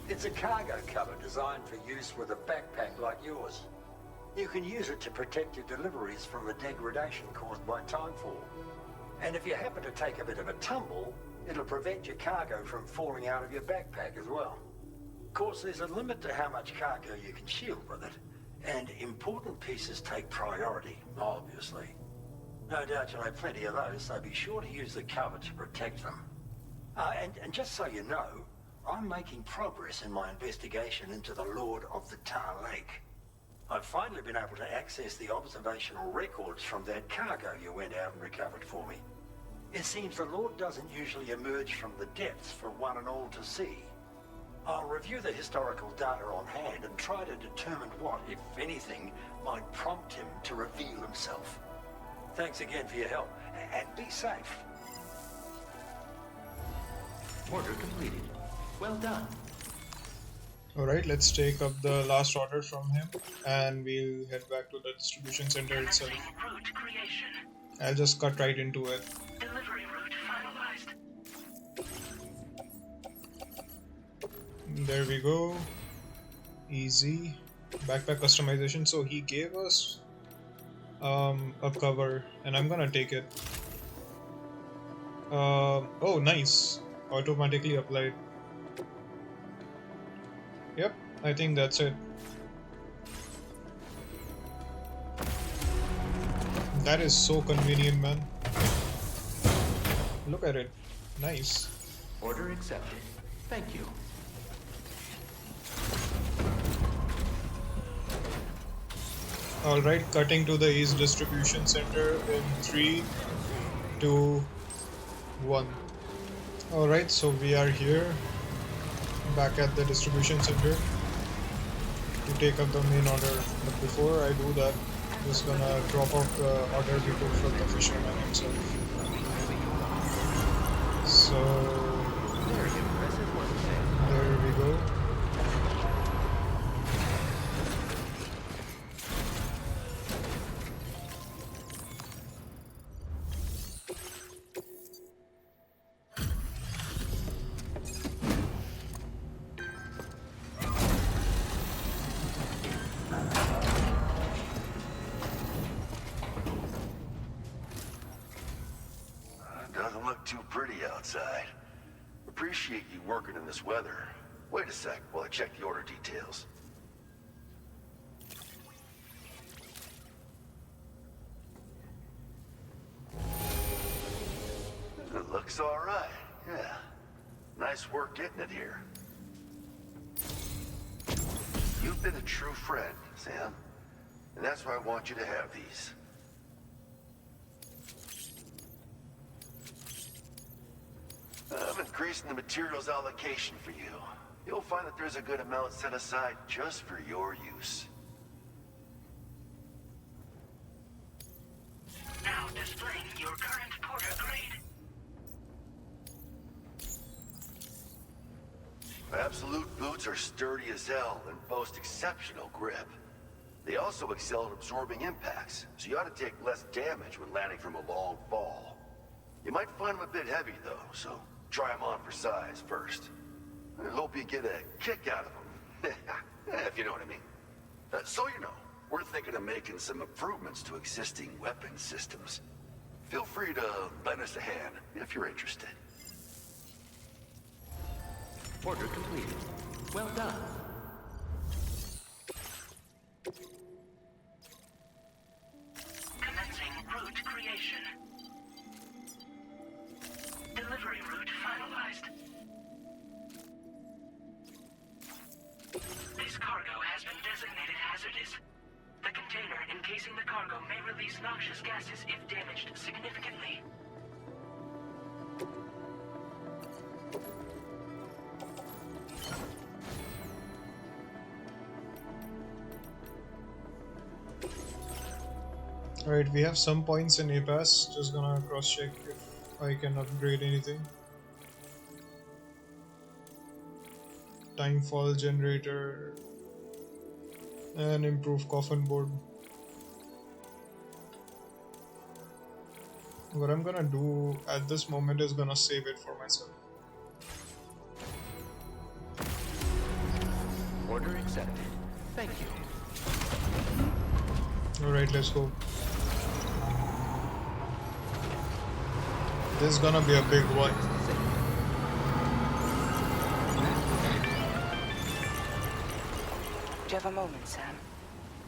It's a cargo cover designed for use with a backpack like yours. You can use it to protect your deliveries from the degradation caused by timefall. And if you happen to take a bit of a tumble, it'll prevent your cargo from falling out of your backpack as well. Of course, there's a limit to how much cargo you can shield with it, and important pieces take priority, obviously. No doubt you'll have plenty of those, so be sure to use the cover to protect them. And just so you know, I'm making progress in my investigation into the Lord of the Tar Lake. I've finally been able to access the observational records from that cargo you went out and recovered for me. It seems the Lord doesn't usually emerge from the depths for one and all to see. I'll review the historical data on hand and try to determine what, if anything, might prompt him to reveal himself. Thanks again for your help, and be safe. Order completed. Well done. Alright, let's take up the last order from him and we'll head back to the distribution center itself. Route creation. I'll just cut right into it. Delivery route finalized. There we go. Easy. Backpack customization. So he gave us a cover and I'm gonna take it. Oh, nice. Automatically applied. Yep, I think that's it. That is so convenient, man. Look at it. Nice. Order accepted. Thank you. Alright, cutting to the East Distribution Center in 3, 2, 1. Alright, so we are here. Back at the distribution center to take up the main order, but before I do that, I'm just gonna drop off the order report from the fisherman himself. So there we go. too pretty outside. Appreciate you working in this weather. Wait a sec while I check the order details. It looks all right, yeah. Nice work getting it here. You've been a true friend, Sam. And that's why I want you to have these. I'm increasing the materials allocation for you. You'll find that there's a good amount set aside just for your use. Now displaying your current Porter grade. Absolute boots are sturdy as hell and boast exceptional grip. They also excel at absorbing impacts, so you ought to take less damage when landing from a long fall. You might find them a bit heavy though, so try them on for size first. I hope you get a kick out of them, if you know what I mean. So you know, we're thinking of making some improvements to existing weapon systems. Feel free to lend us a hand if you're interested. Order completed. Well done. Commencing route creation. Delivery route finalized. This cargo has been designated hazardous. The container encasing the cargo may release noxious gases if damaged significantly. Alright, we have some points in APAS. Just gonna cross check if I can upgrade anything. Timefall generator and improve coffin board. What I'm gonna do at this moment is gonna save it for myself. Order accepted. Thank you. Alright, let's go. This is gonna be a big one. Do you have a moment, Sam?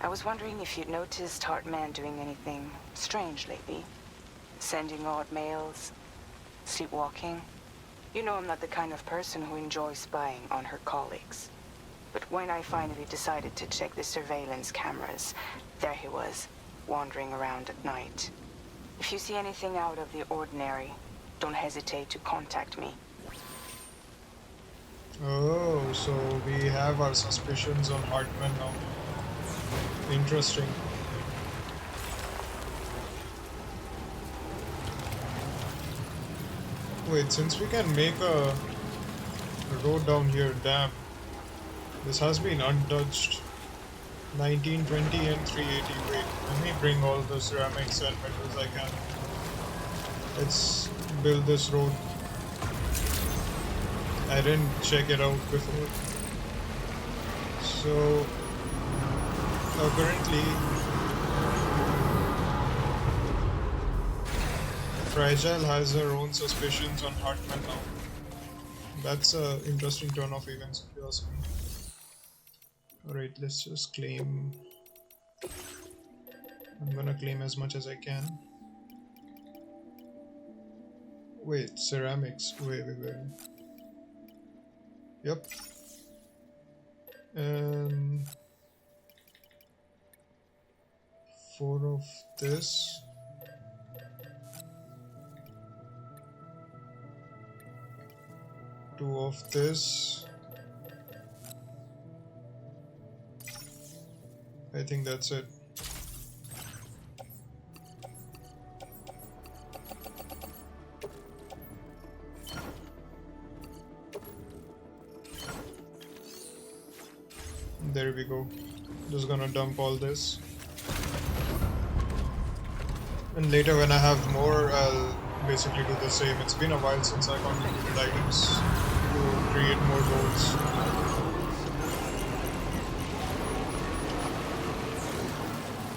I was wondering if you'd noticed Heartman doing anything strange lately. Sending odd mails, sleepwalking. You know I'm not the kind of person who enjoys spying on her colleagues. But when I finally decided to check the surveillance cameras, there he was, wandering around at night. If you see anything out of the ordinary, don't hesitate to contact me. Oh, so we have our suspicions on Heartman now. Interesting. Wait, since we can make a road down here, damn. This has been untouched. 1920 and 380. Wait, let me bring all the ceramics and metals I can. Let's build this road. I didn't check it out before. So currently Fragile has her own suspicions on Heartman now. That's an interesting turn of events if you ask me. Alright, let's just claim. I'm gonna claim as much as I can. Wait, ceramics. Wait. Yep. And 4 of this. Two of this. I think that's it. There we go. Just gonna dump all this. And later when I have more, I'll basically do the same. It's been a while since I contributed items to create more roads.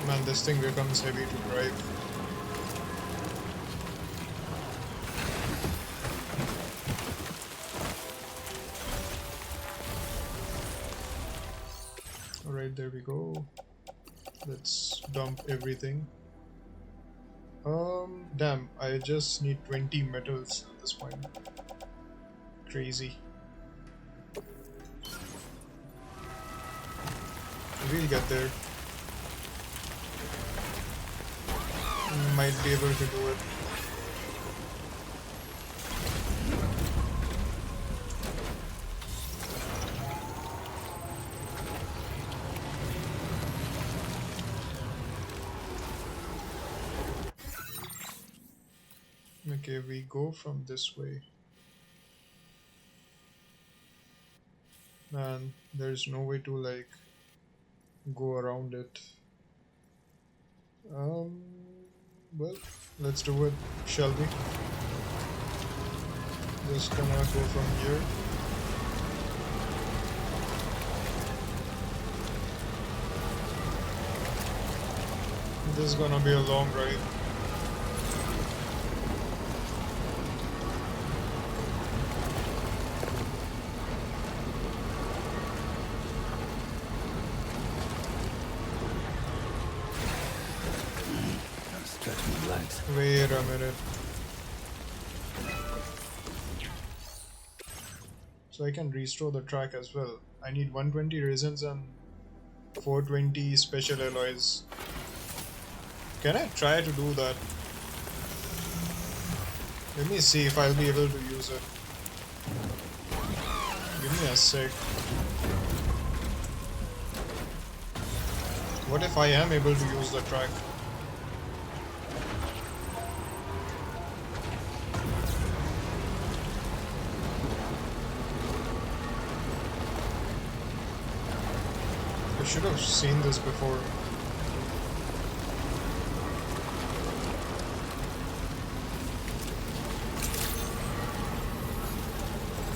Man, this thing becomes heavy to drive. Alright, there we go. Let's dump everything. Damn, I just need 20 metals at this point. Crazy. We'll get there. Might be able to do it. Okay, we go from this way. Man, there's no way to like go around it. Well, let's do it, shall we? Just gonna go from here. This is gonna be a long ride. Wait a minute. So I can restore the track as well. I need 120 resins and 420 special alloys. Can I try to do that? Let me see if I'll be able to use it. Give me a sec. What if I am able to use the track? I should have seen this before.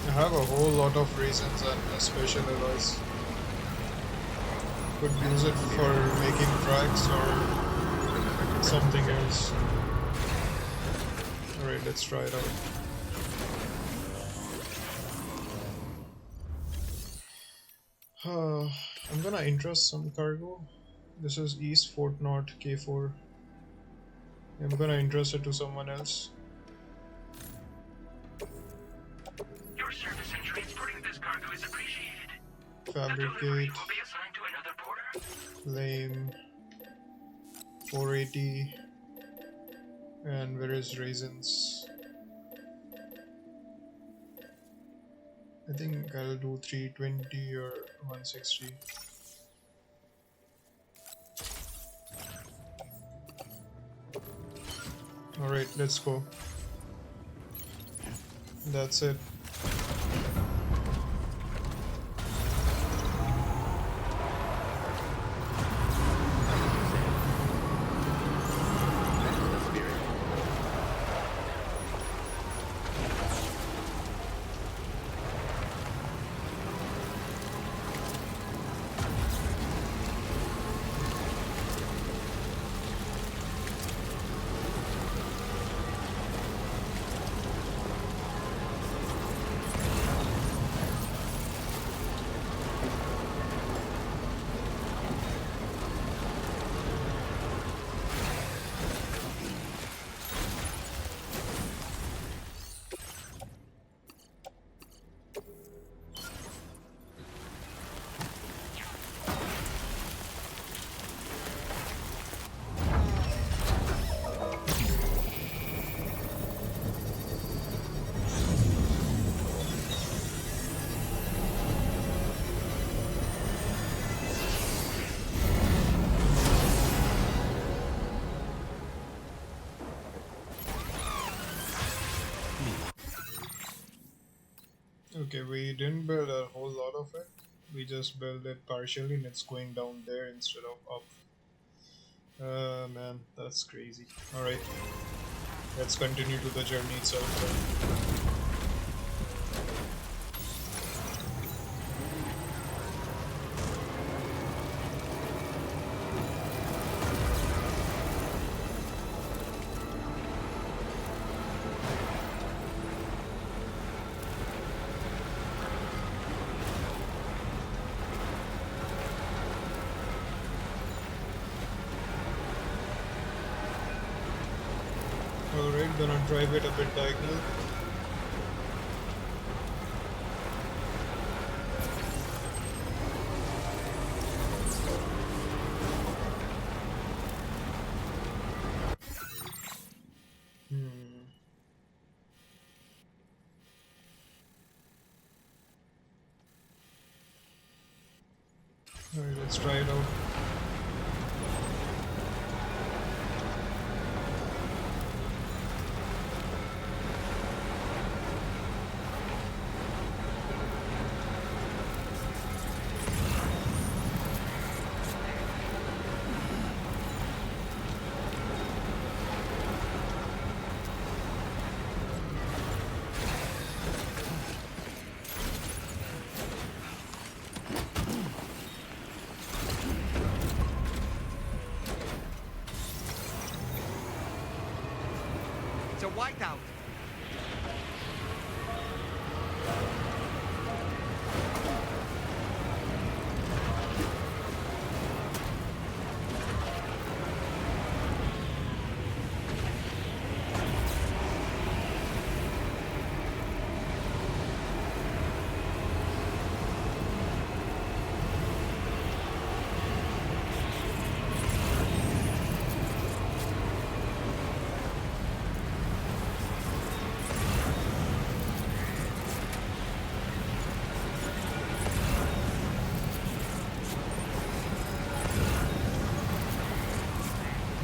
I have a whole lot of raisins and special alloys. Could use it for making tracks or something else. Alright, let's try it out. I'm gonna entrust some cargo. This is East Fort North K4. I'm gonna entrust it to someone else. Your service in transporting this cargo is appreciated. Fabricate. The delivery will be assigned to another porter. Lame. 480. And where is raisins? I think I'll do 320 or 160. Alright, let's go. That's it. Okay, we didn't build a whole lot of it. We just built it partially and it's going down there instead of up. Man, that's crazy. Alright, let's continue to the journey itself then. Alright, gonna drive it a bit diagonal. Alright, let's try it out. It's a whiteout.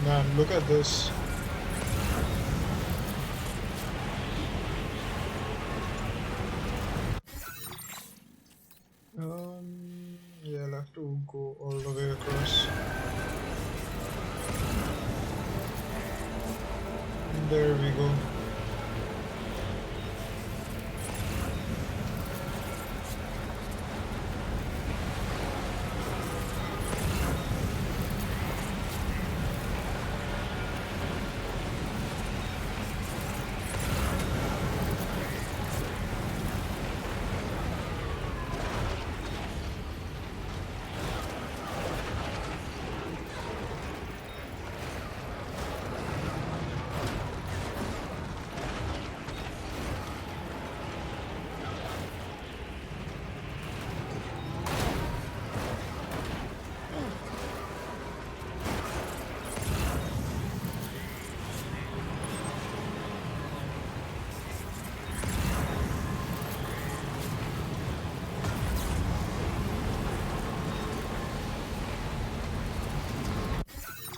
Man, look at this. Yeah, I'll have to go all the way across. There we go.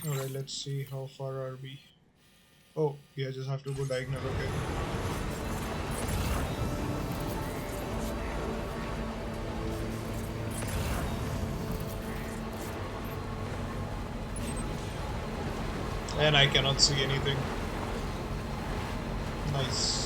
Alright, let's see how far are we. Oh, yeah, just have to go diagonal, okay. And I cannot see anything. Nice.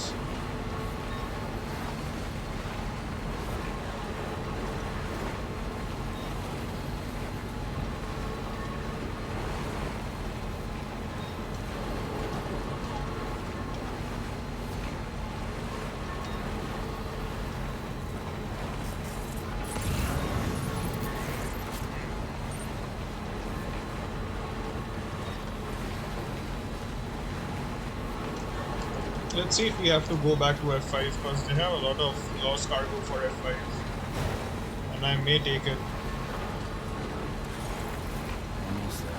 Let's see if we have to go back to F5 because they have a lot of lost cargo for F5 and I may take it. Almost there.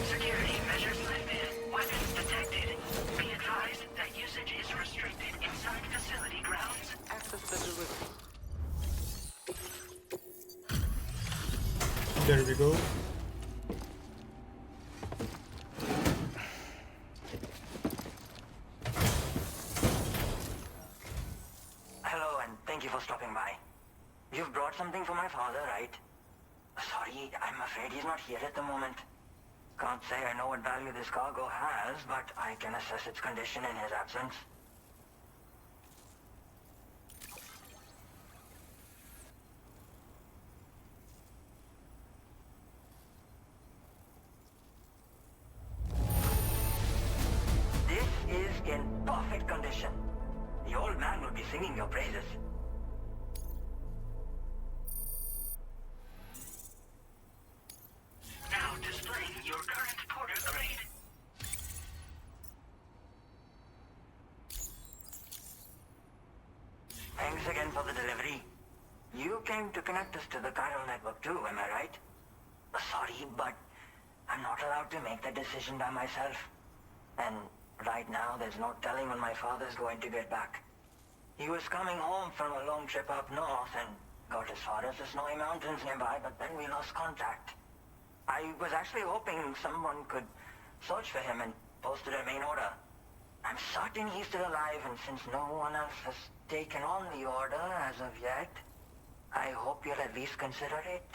Security measures lifted. Weapons detected. Be advised that usage is restricted inside facility grounds. Access the delivery. There we go. Hello, and thank you for stopping by. You've brought something for my father, right? Sorry, I'm afraid he's not here at the moment. Can't say I know what value this cargo has, but I can assess its condition in his absence. This is in perfect condition. the old man will be singing your praises. Now displaying your current porter grade. Thanks again for the delivery. You came to connect us to the chiral network too, am I right? Sorry, but I'm not allowed to make that decision by myself. And right now, there's no telling when my father's going to get back. He was coming home from a long trip up north and got as far as the snowy mountains nearby, but then we lost contact. I was actually hoping someone could search for him and post a main order. I'm certain he's still alive, and since no one else has taken on the order as of yet, I hope you'll at least consider it.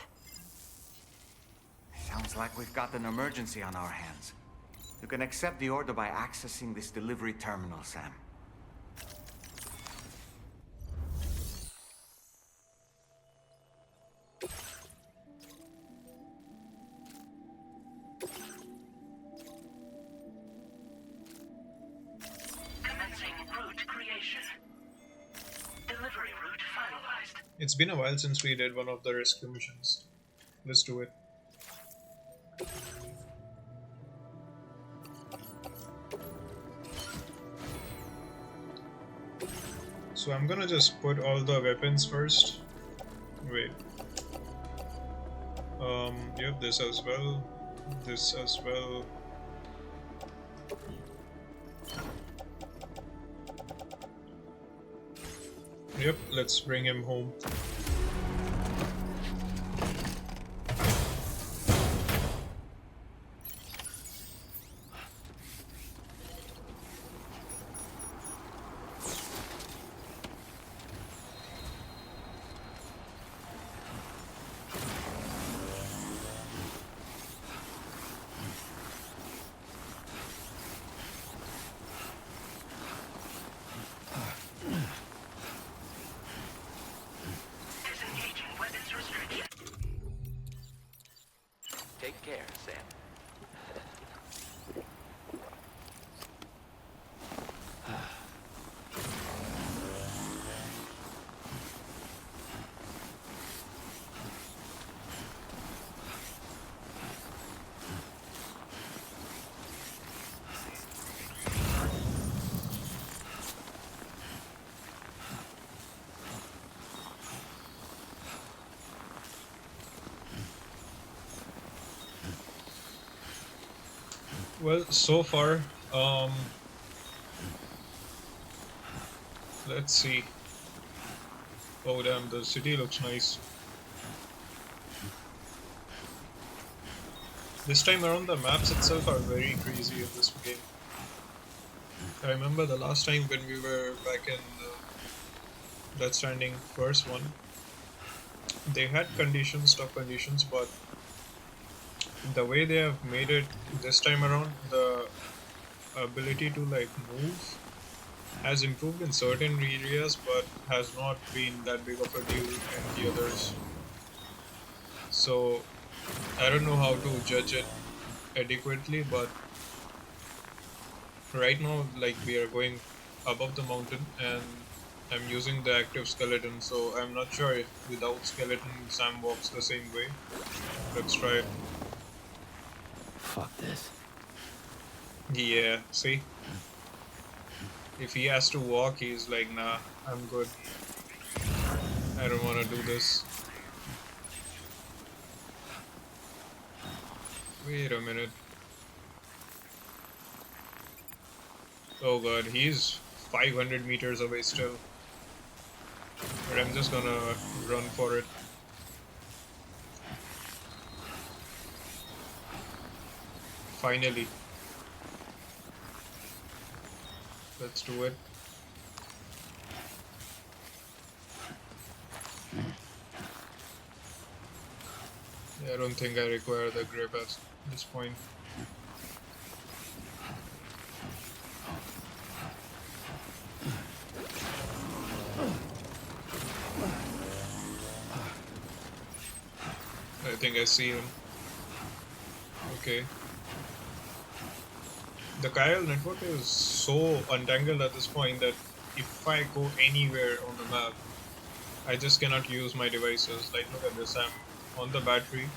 Sounds like we've got an emergency on our hands. You can accept the order by accessing this delivery terminal, Sam. Commencing route creation. Delivery route finalized. It's been a while since we did one of the rescue missions. Let's do it. So I'm gonna just put all the weapons first. Wait. Yep, this as well. This as well. Yep, let's bring him home. Disengaging weapons restriction. Take care, Sam. Well, so far, let's see. Oh damn, the city looks nice. This time around, the maps itself are very crazy in this game. I remember the last time when we were back in Death Stranding first one, they had conditions, tough conditions, but the way they have made it this time around, the ability to like move has improved in certain areas, but has not been that big of a deal in the others. So I don't know how to judge it adequately, but right now, like, we are going above the mountain and I'm using the active skeleton, so I'm not sure if without skeleton Sam walks the same way. Let's try it. Fuck this. Yeah, see? If he has to walk, he's like, nah, I'm good. I don't want to do this. Wait a minute. Oh god, he's 500 meters away still. But I'm just gonna run for it. Finally. Let's do it. Yeah, I don't think I require the grip at this point. I think I see him. Okay. The chiral network is so untangled at this point that if I go anywhere on the map, I just cannot use my devices. Like, look at this, I'm on the battery,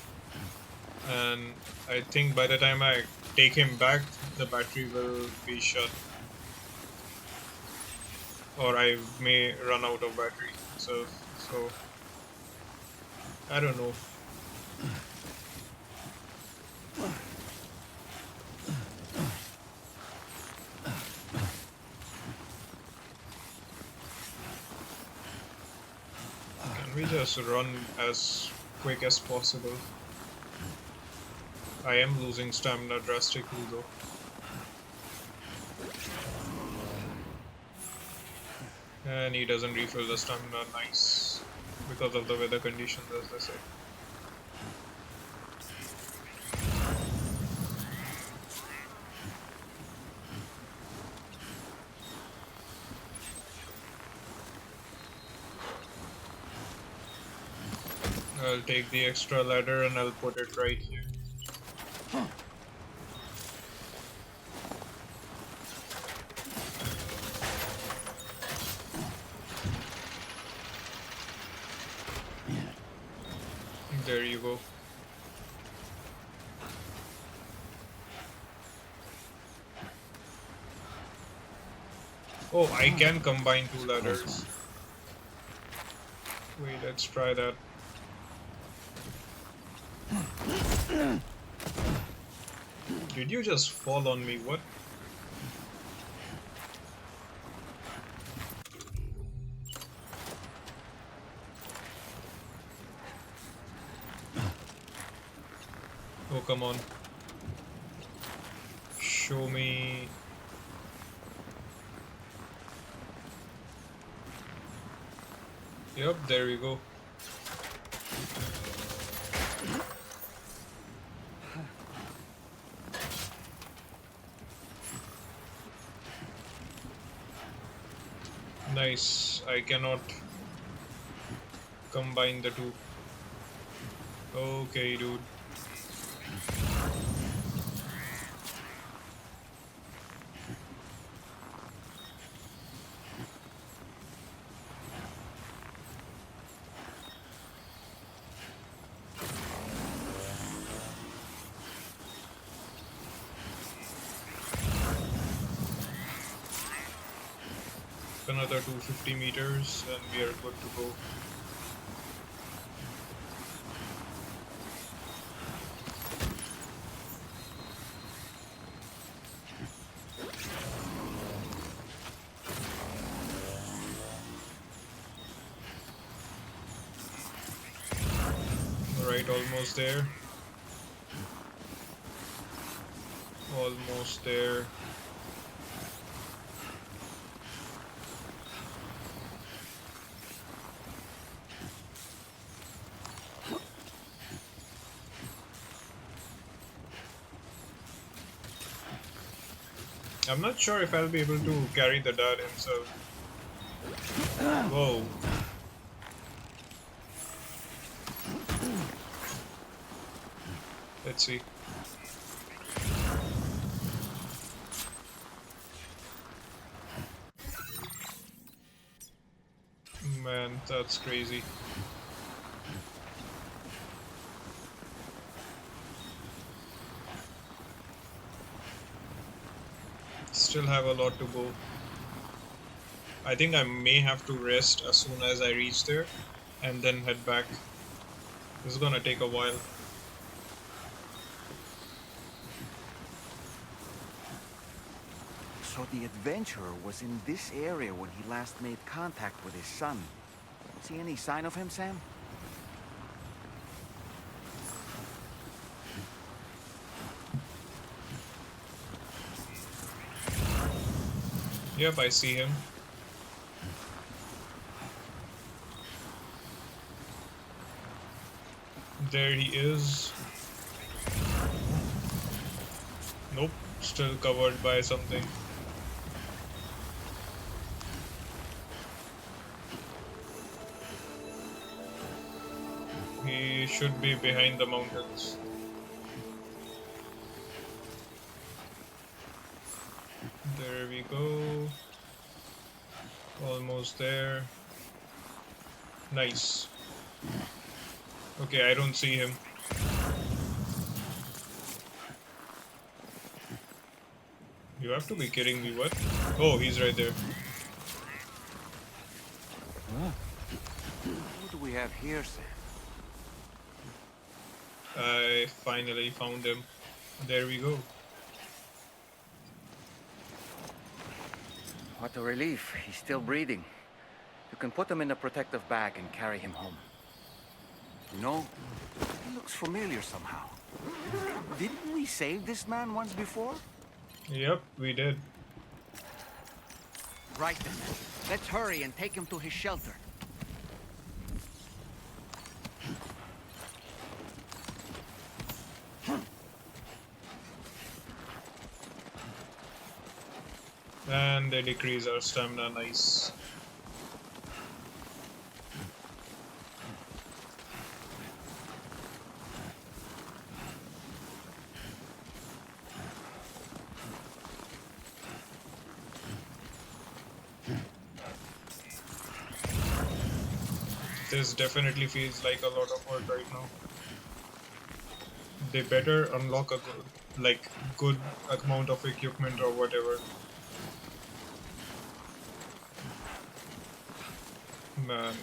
and I think by the time I take him back, the battery will be shut, or I may run out of battery. So I don't know. Can we just run as quick as possible? I am losing stamina drastically though. And he doesn't refill the stamina, nice. Because of the weather conditions, as they say. I'll take the extra ladder and I'll put it right here. There you go. Oh, I can combine two ladders. Wait, let's try that. Did you just fall on me? What? Oh, come on. Show me. Yep, there we go. Nice. I cannot combine the two. Okay, dude. Another 250 meters and we are good to go. Alright, almost there. Almost there. I'm not sure if I'll be able to carry the dad himself. Whoa. Let's see. Man, that's crazy. Still have a lot to go. I think I may have to rest as soon as I reach there and then head back. This is gonna take a while. So the adventurer was in this area when he last made contact with his son. See any sign of him, Sam? Yep, I see him. There he is. Nope, still covered by something. He should be behind the mountains. There we go. Almost there. Nice. Okay, I don't see him. You have to be kidding me, what? Oh, he's right there. What do we have here, Sam? I finally found him. There we go. What a relief. He's still breathing. You can put him in a protective bag and carry him home. You know, he looks familiar somehow. Didn't we save this man once before? Yep, we did. Right then. Let's hurry and take him to his shelter. And they decrease our stamina, nice. This definitely feels like a lot of work right now. They better unlock a good amount of equipment or whatever. Man.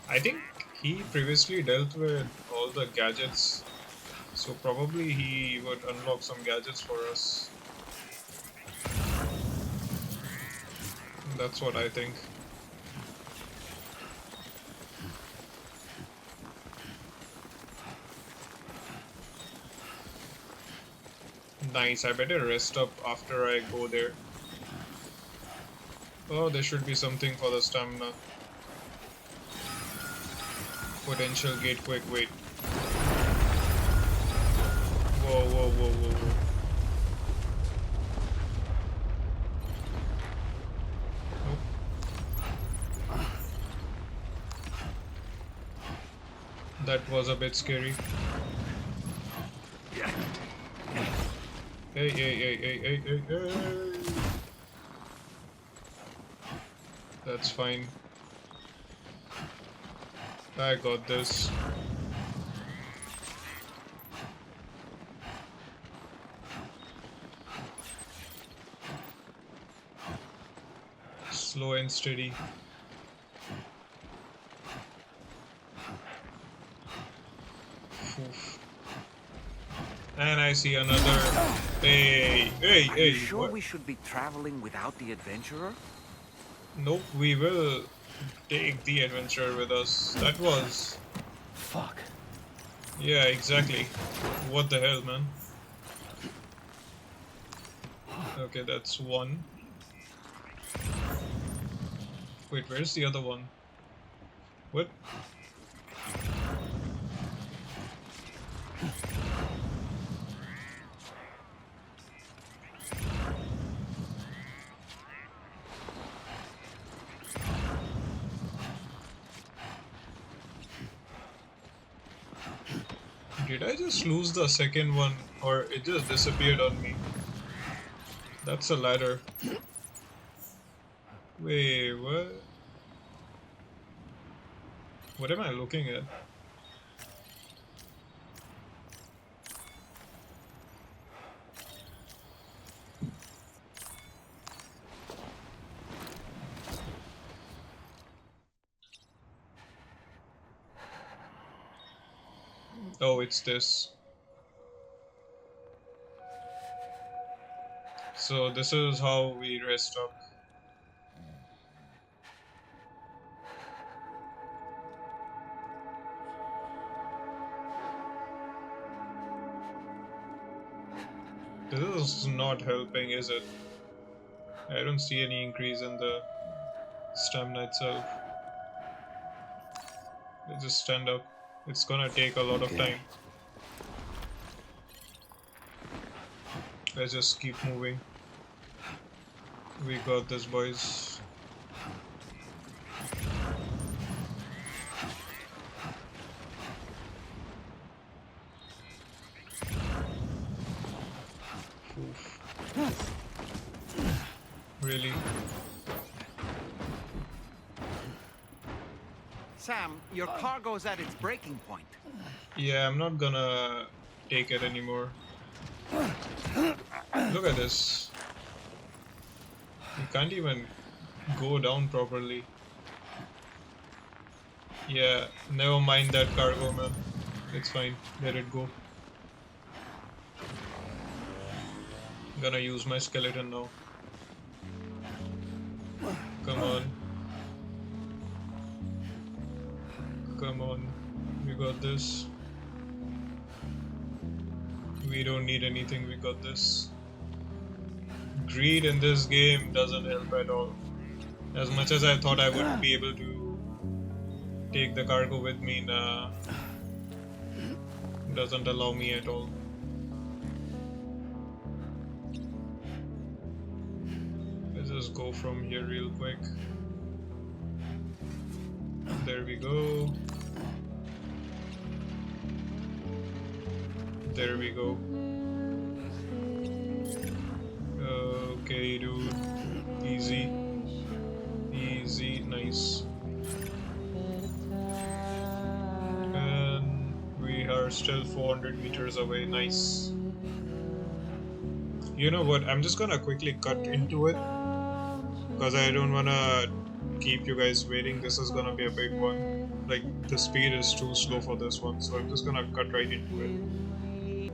I think he previously dealt with all the gadgets, so probably he would unlock some gadgets for us. That's what I think. Nice, I better rest up after I go there. Oh, there should be something for the stamina. Potential gate quick, wait. Whoa, whoa, whoa, whoa, whoa. That was a bit scary. Hey, hey, hey, hey, hey, hey, hey. That's fine. I got this. Slow and steady. Oof. And I see another. Hey, hey, hey. Are you sure what? we should be traveling without the adventurer? Nope, we will take the adventurer with us. That was... Fuck. Yeah, exactly. What the hell, man? Okay, that's one. Wait, where's the other one? What? Did I just lose the second one, or it just disappeared on me? That's a ladder. Wait, what? What am I looking at? Oh, it's this. So this is how we rest up. This is not helping, is it? I don't see any increase in the stamina itself. Let's just stand up. It's gonna take a lot of time. Let's just keep moving. We got this, boys. Oof. Really? Sam, your cargo's at its breaking point. Yeah, I'm not gonna take it anymore. Look at this. You can't even go down properly. Yeah, never mind that cargo, man. It's fine. Let it go. Gonna use my skeleton now. Come on. Come on. We got this. We don't need anything. We got this. Greed in this game doesn't help at all. As much as I thought I would be able to take the cargo with me, nah. Doesn't allow me at all. Let's just go from here real quick. There we go. There we go. Okay, dude. Easy. Easy. Nice. And we are still 400 meters away. Nice. You know what? I'm just gonna quickly cut into it because I don't wanna keep you guys waiting. This is gonna be a big one. Like, the speed is too slow for this one, so I'm just gonna cut right into it.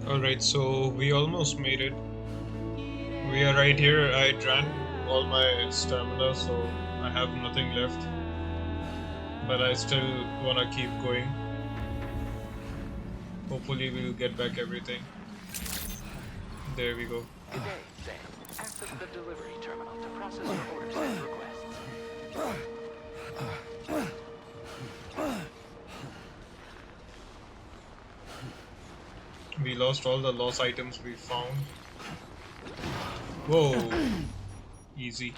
Alright, so we almost made it. We are right here. I drank all my stamina, so I have nothing left. But I still wanna keep going. Hopefully we'll get back everything. There we go. Good day, Sam. Access the delivery terminal to process your orders and requests. We lost all the lost items we found. Whoa. Easy.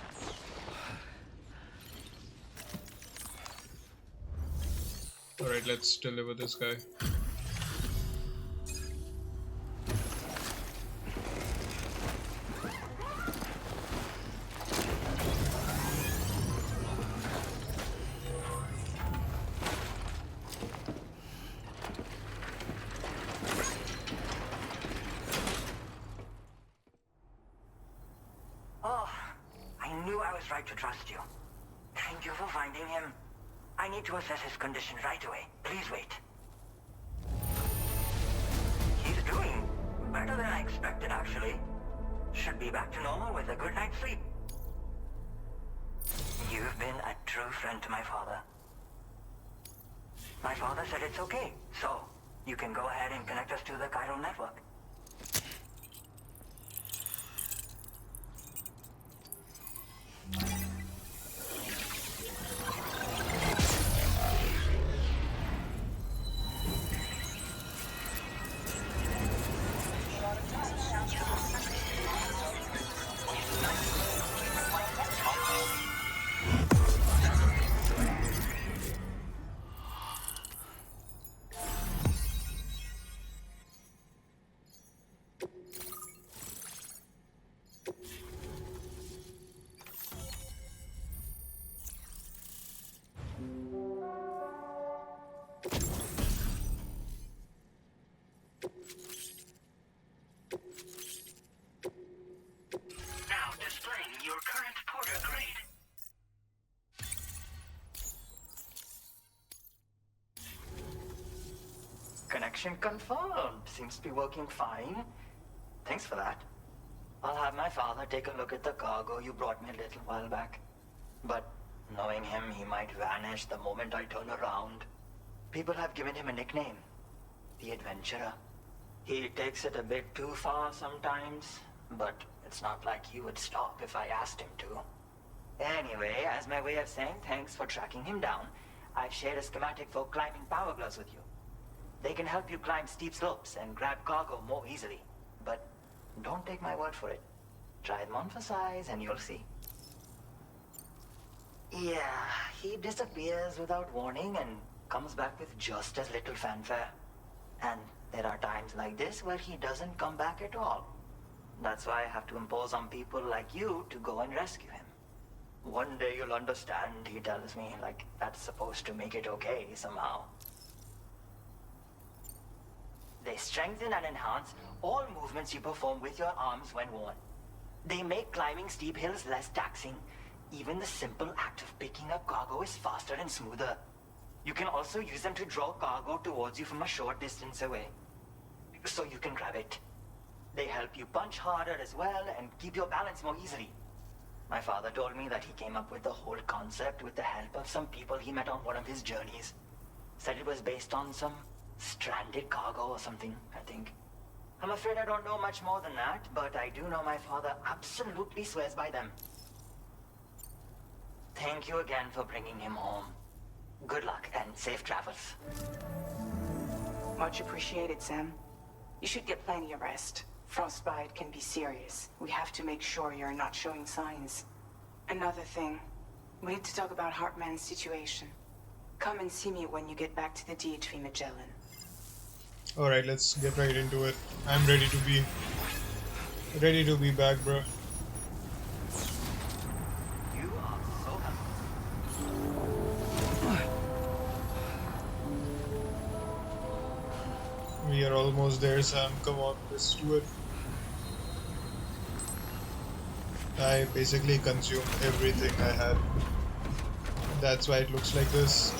Alright, let's deliver this guy. Oh, I knew I was right to trust you. Thank you for finding him. I need to assess his condition right away. Please wait. He's doing better than I expected, actually. Should be back to normal with a good night's sleep. You've been a true friend to my father. My father said it's okay, so you can go ahead and connect us to the chiral network. Now displaying your current porter grade. Connection confirmed. Seems to be working fine. Thanks for that. I'll have my father take a look at the cargo you brought me a little while back. But knowing him, he might vanish the moment I turn around. People have given him a nickname, the Adventurer. He takes it a bit too far sometimes, but it's not like he would stop if I asked him to. Anyway, as my way of saying thanks for tracking him down, I've shared a schematic for climbing power gloves with you. They can help you climb steep slopes and grab cargo more easily. But don't take my word for it. Try them on for size and you'll see. Yeah, he disappears without warning and comes back with just as little fanfare. And there are times like this where he doesn't come back at all. That's why I have to impose on people like you to go and rescue him. One day you'll understand, he tells me, like that's supposed to make it okay somehow. They strengthen and enhance all movements you perform with your arms when worn. They make climbing steep hills less taxing. Even the simple act of picking up cargo is faster and smoother. You can also use them to draw cargo towards you from a short distance away, so you can grab it. They help you punch harder as well and keep your balance more easily. My father told me that he came up with the whole concept with the help of some people he met on one of his journeys. Said it was based on some stranded cargo or something, I think. I'm afraid I don't know much more than that, but I do know my father absolutely swears by them. Thank you again for bringing him home. Good luck and safe travels. Much appreciated, Sam. You should get plenty of rest. Frostbite can be serious. We have to make sure you're not showing signs. Another thing, we need to talk about Heartman's situation. Come and see me when you get back to the DHV Magellan. Alright, let's get right into it. I'm ready to be back, bro. You are so happy. We are almost there, Sam. Come on, let's do it. I basically consumed everything I had. That's why it looks like this.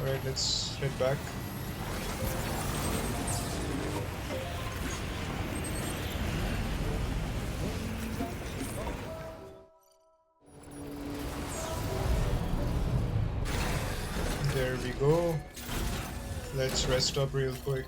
Alright, let's head back. There we go. Let's rest up real quick.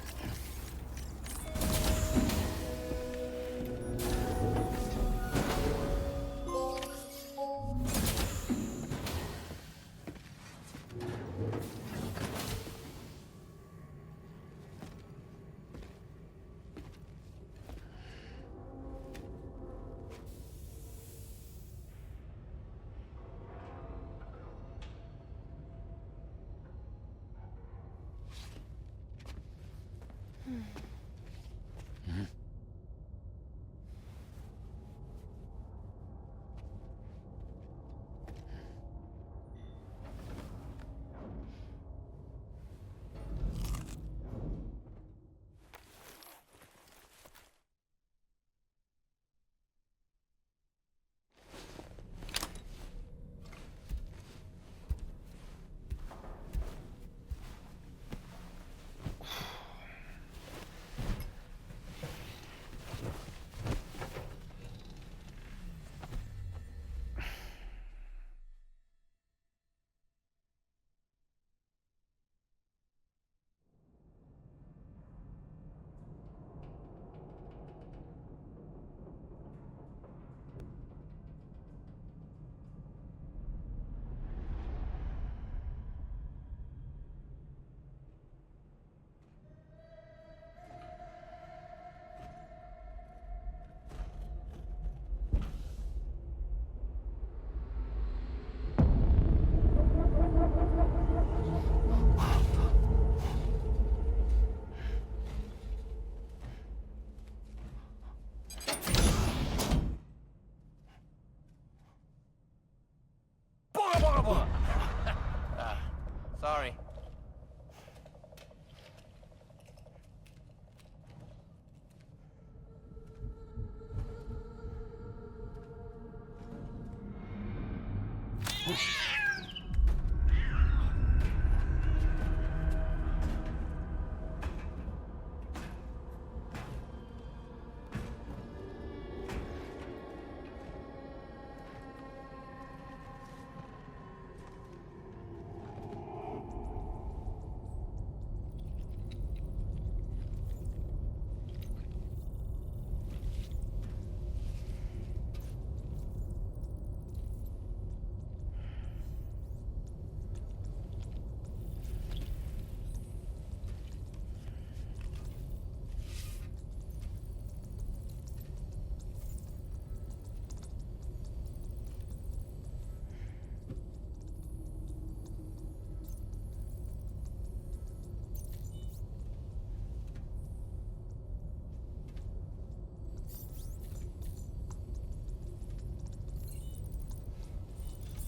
Sorry.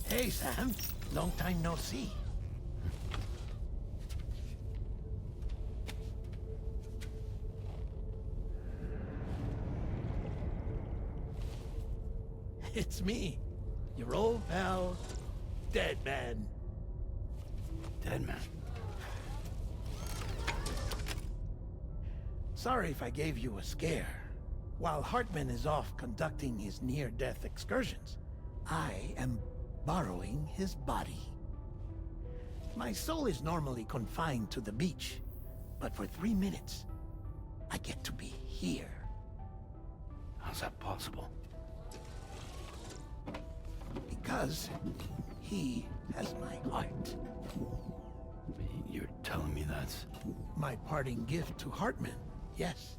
Hey, Sam. Long time no see. It's me, your old pal, Deadman. Deadman. Sorry if I gave you a scare. While Heartman is off conducting his near-death excursions, I am borrowing his body. My soul is normally confined to the beach, but for 3 minutes, I get to be here. How's that possible? Because he has my heart. You're telling me that's... My parting gift to Heartman, yes.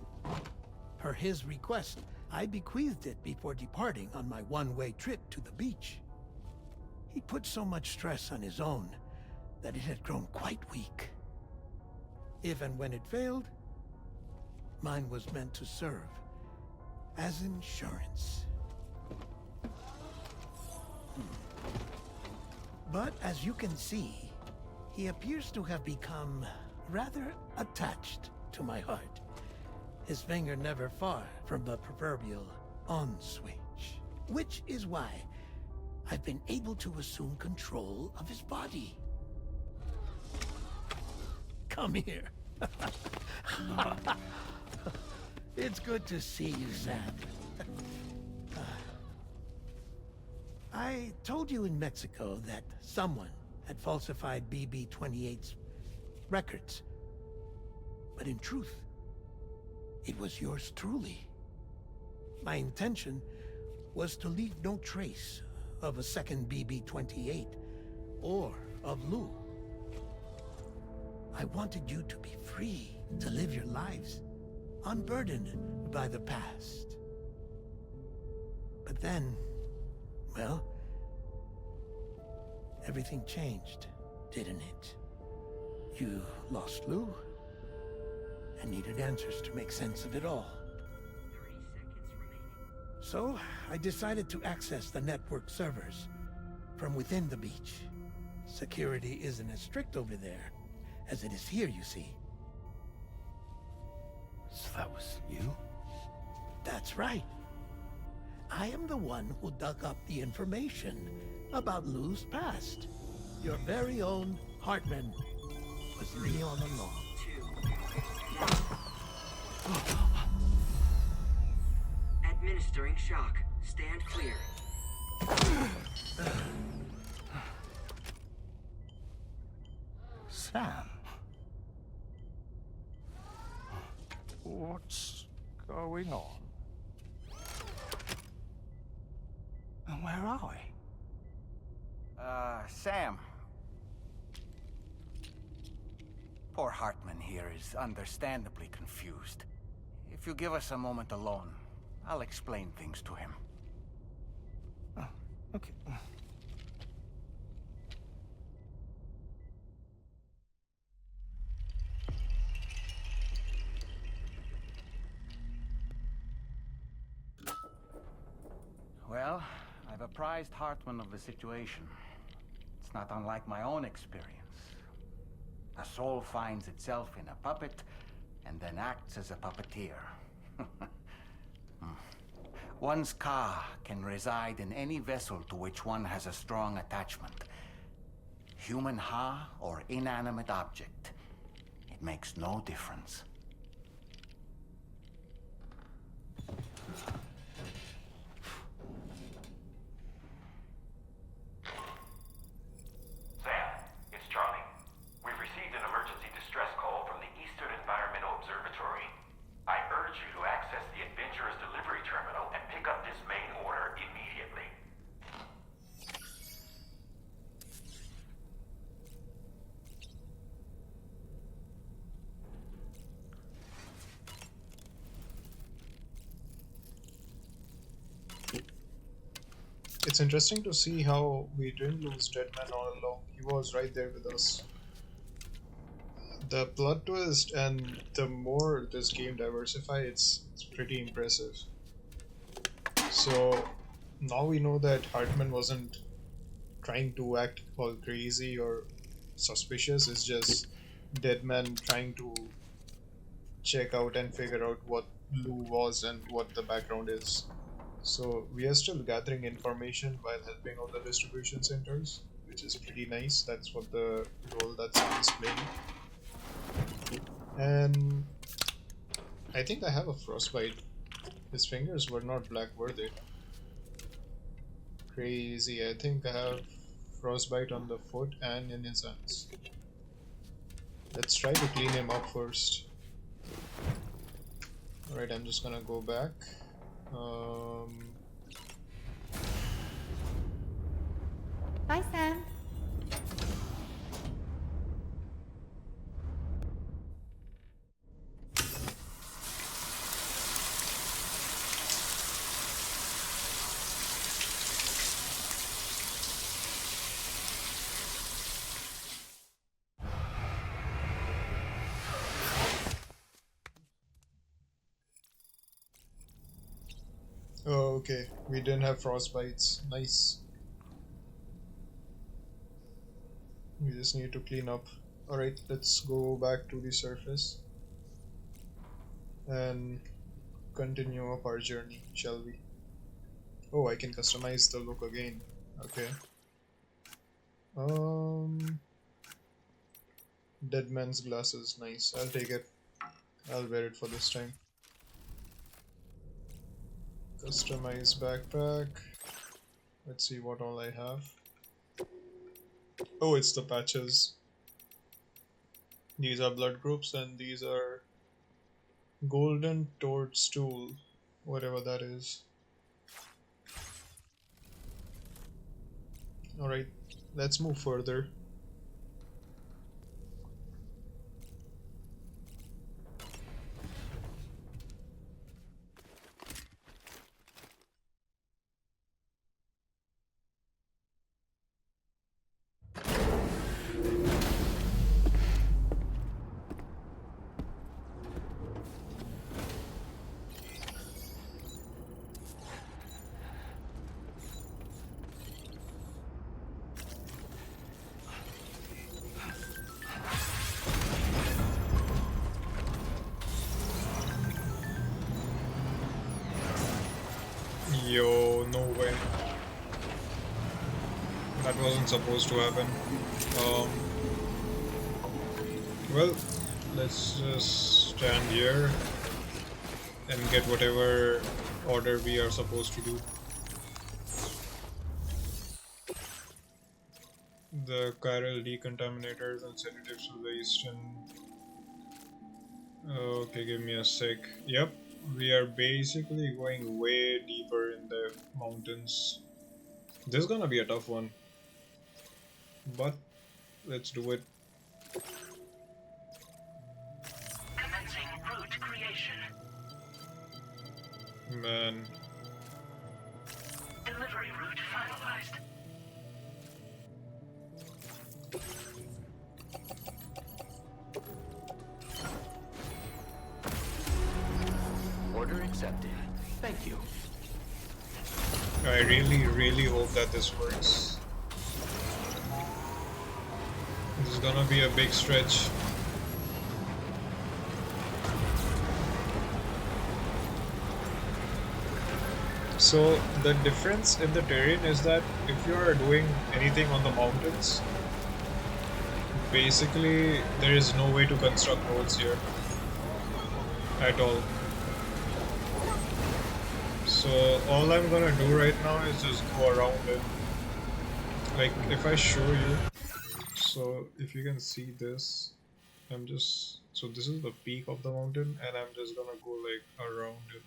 Per his request, I bequeathed it before departing on my one-way trip to the beach. He put so much stress on his own that it had grown quite weak. If and when it failed, mine was meant to serve as insurance. But as you can see, he appears to have become rather attached to my heart. His finger never far from the proverbial on switch. Which is why I've been able to assume control of his body. Come here. It's good to see you, Sam. I told you in Mexico that someone had falsified BB-28's records. But in truth, it was yours truly. My intention was to leave no trace of a second BB-28 or of Lou. I wanted you to be free to live your lives, unburdened by the past. But then, well, everything changed, didn't it? You lost Lou, and needed answers to make sense of it all. 30 seconds remaining. So, I decided to access the network servers from within the beach. Security isn't as strict over there as it is here, you see. So that was you? That's right. I am the one who dug up the information about Lou's past. Your very own Heartman was me all along. Administering shock. Stand clear. Sam? What's going on? And where are we? Sam. Poor Heartman here is understandably confused. If you give us a moment alone, I'll explain things to him. Oh, okay. Well, I've apprised Heartman of the situation. It's not unlike my own experience. A soul finds itself in a puppet, and then acts as a puppeteer. One's ka can reside in any vessel to which one has a strong attachment. Human ha or inanimate object. It makes no difference. It's interesting to see how we didn't lose Deadman all along. He was right there with us. The plot twist and the more this game diversifies, it's pretty impressive. So now we know that Heartman wasn't trying to act all crazy or suspicious. It's just Deadman trying to check out and figure out what Lou was and what the background is. So we are still gathering information while helping out the distribution centers, which is pretty nice. That's what the role that Sam is playing. And I think I have a frostbite. His fingers were not black, were they? Crazy. I think I have frostbite on the foot and in his hands. Let's try to clean him up first. Alright, I'm just gonna go back. Bye, Sam. Oh, okay. We didn't have frostbites. Nice. We just need to clean up. Alright, let's go back to the surface and continue up our journey, shall we? Oh, I can customize the look again. Okay. Deadman's glasses, nice. I'll take it. I'll wear it for this time. Customize backpack. Let's see what all I have. Oh, it's the patches. These are blood groups and these are golden toadstool, whatever that is. Alright, let's move further. Yo, no way. That wasn't supposed to happen. Well, let's just stand here and get whatever order we are supposed to do. The chiral decontaminators and sedatives waste and... Okay, give me a sec. Yep. We are basically going way deeper in the mountains. This is gonna be a tough one, but let's do it. Commencing route creation. Man. Delivery route finalized. Order accepted. Thank you. I really hope that this works. This is gonna be a big stretch. So the difference in the terrain is that if you are doing anything on the mountains, basically there is no way to construct roads here at all. So all I'm gonna do right now is just go around it. Like if I show you, so if you can see this, so this is the peak of the mountain and I'm just gonna go like around it.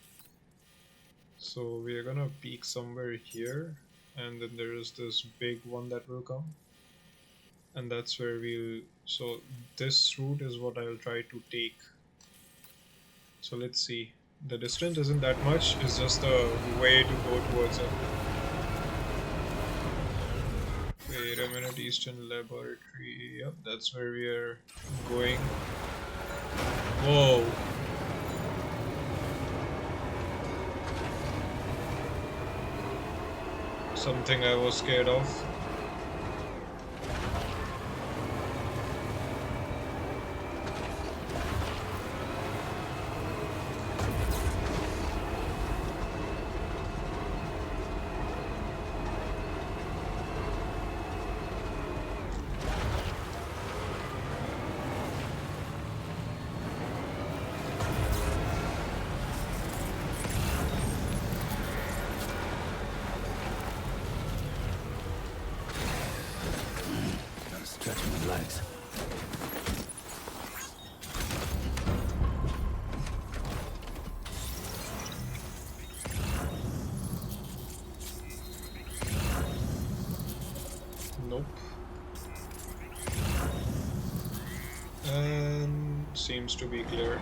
So we are gonna peak somewhere here and then there is this big one that will come. And that's where so this route is what I'll try to take. So let's see. The distance isn't that much, it's just the way to go towards it. Wait a minute, Eastern Laboratory. Yep, that's where we are going. Whoa! Something I was scared of. legs. Nope. And seems to be clear.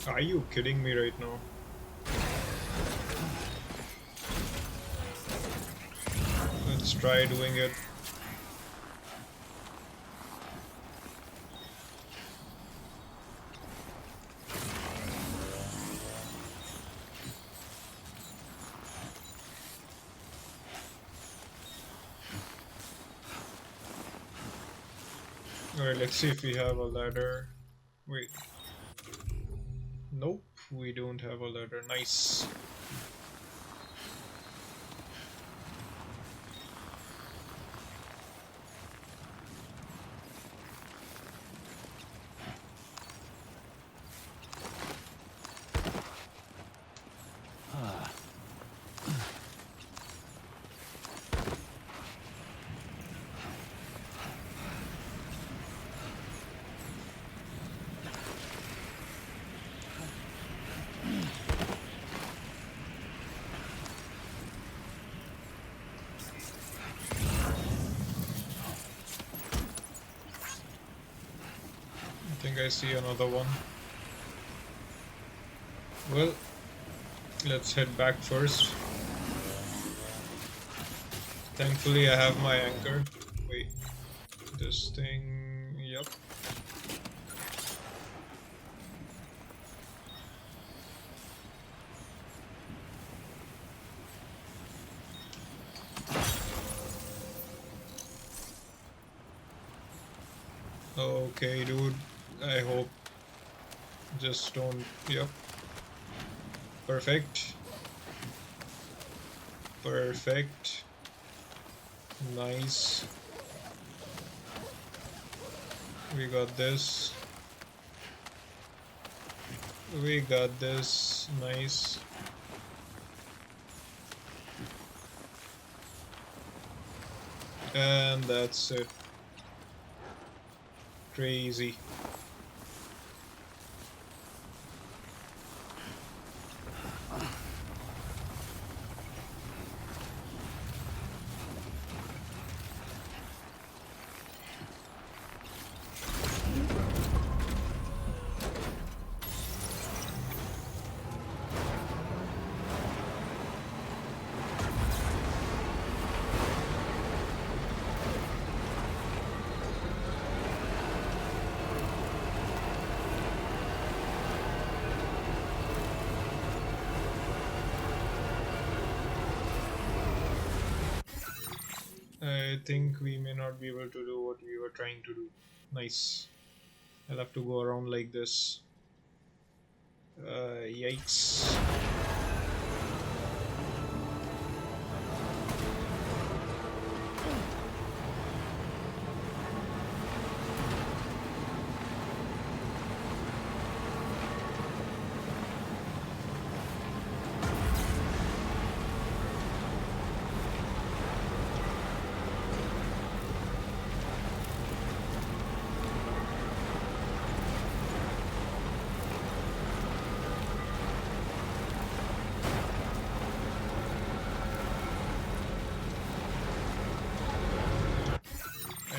Are you kidding me right now? Let's try doing it. Alright, let's see if we have a ladder. Wait. Nope, we don't have a ladder. Nice. I think I see another one. Well, let's head back first. Thankfully I have my anchor. Wait, this thing, yep. Okay, dude. I hope. Just don't. Yep. Perfect. Perfect. Nice. We got this. We got this. Nice. And that's it. Crazy. I think we may not be able to do what we were trying to do. Nice. I'll have to go around like this. Yikes.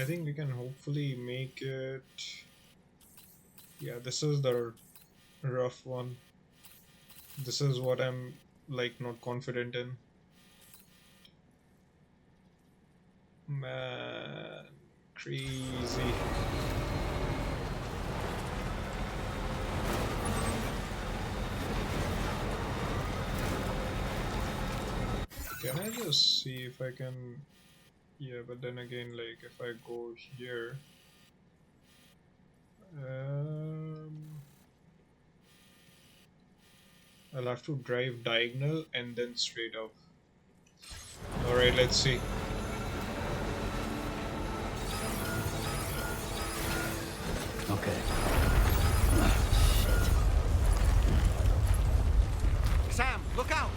I think we can hopefully make it. Yeah, this is the rough one. This is what I'm like not confident in. Man, crazy. Can I just see if I can... Yeah, but then again, like, if I go here... I'll have to drive diagonal and then straight up. Alright, let's see. Okay. Sam, look out!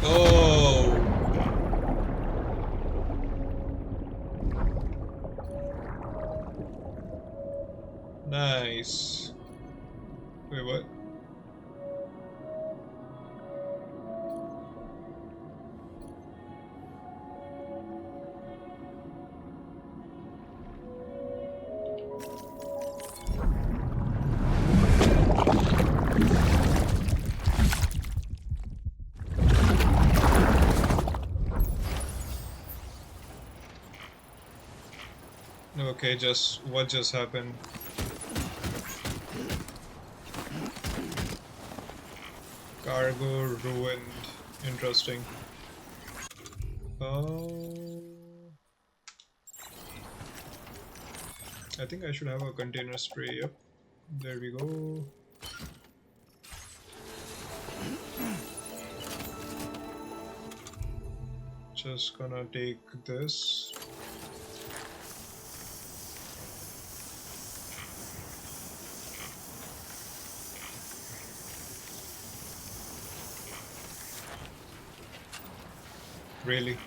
Oh! Nice. Wait, what? Okay, what just happened? Cargo ruined. Interesting. I think I should have a container spray. Yep. There we go. Just gonna take this. Really?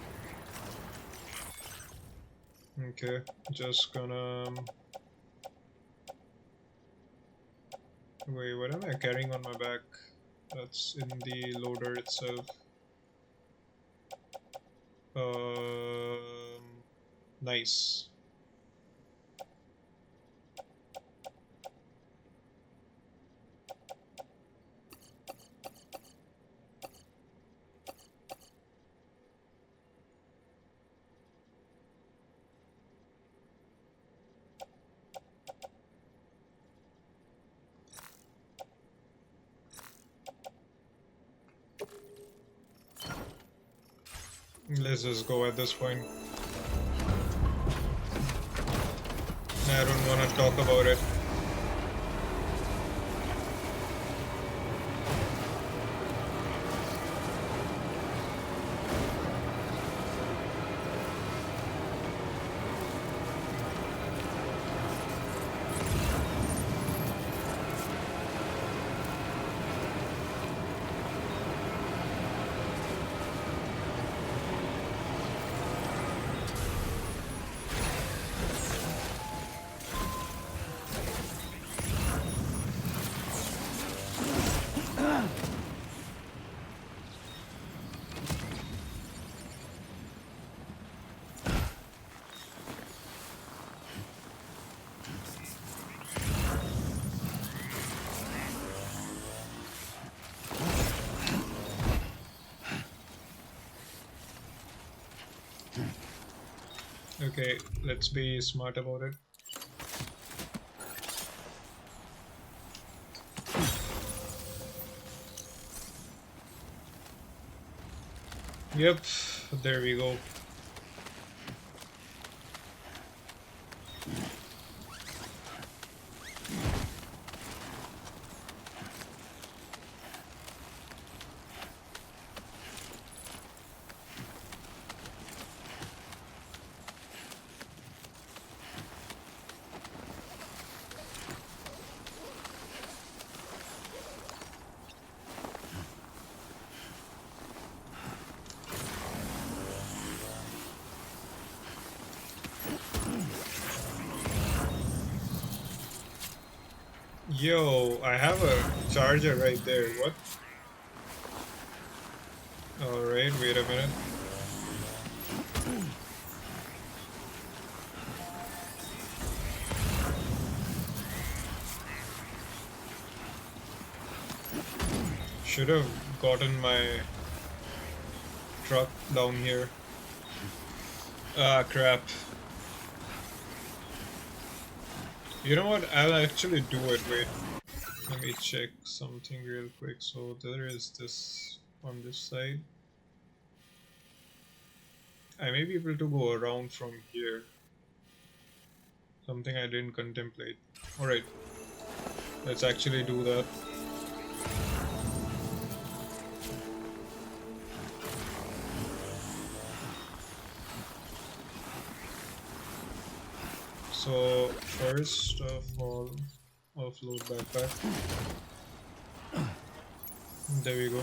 Okay, just gonna... Wait, what am I carrying on my back? That's in the loader itself. Nice. Let's just go at this point. I don't want to talk about it. Okay, let's be smart about it. Yep, there we go. Yo, I have a charger right there. What? Alright, wait a minute. Should have gotten my truck down here. Ah, crap. You know what? I'll actually do it. Wait. Let me check something real quick. So there is this on this side. I may be able to go around from here. Something I didn't contemplate. Alright. Let's actually do that. So first of all, offload backpack. There we go.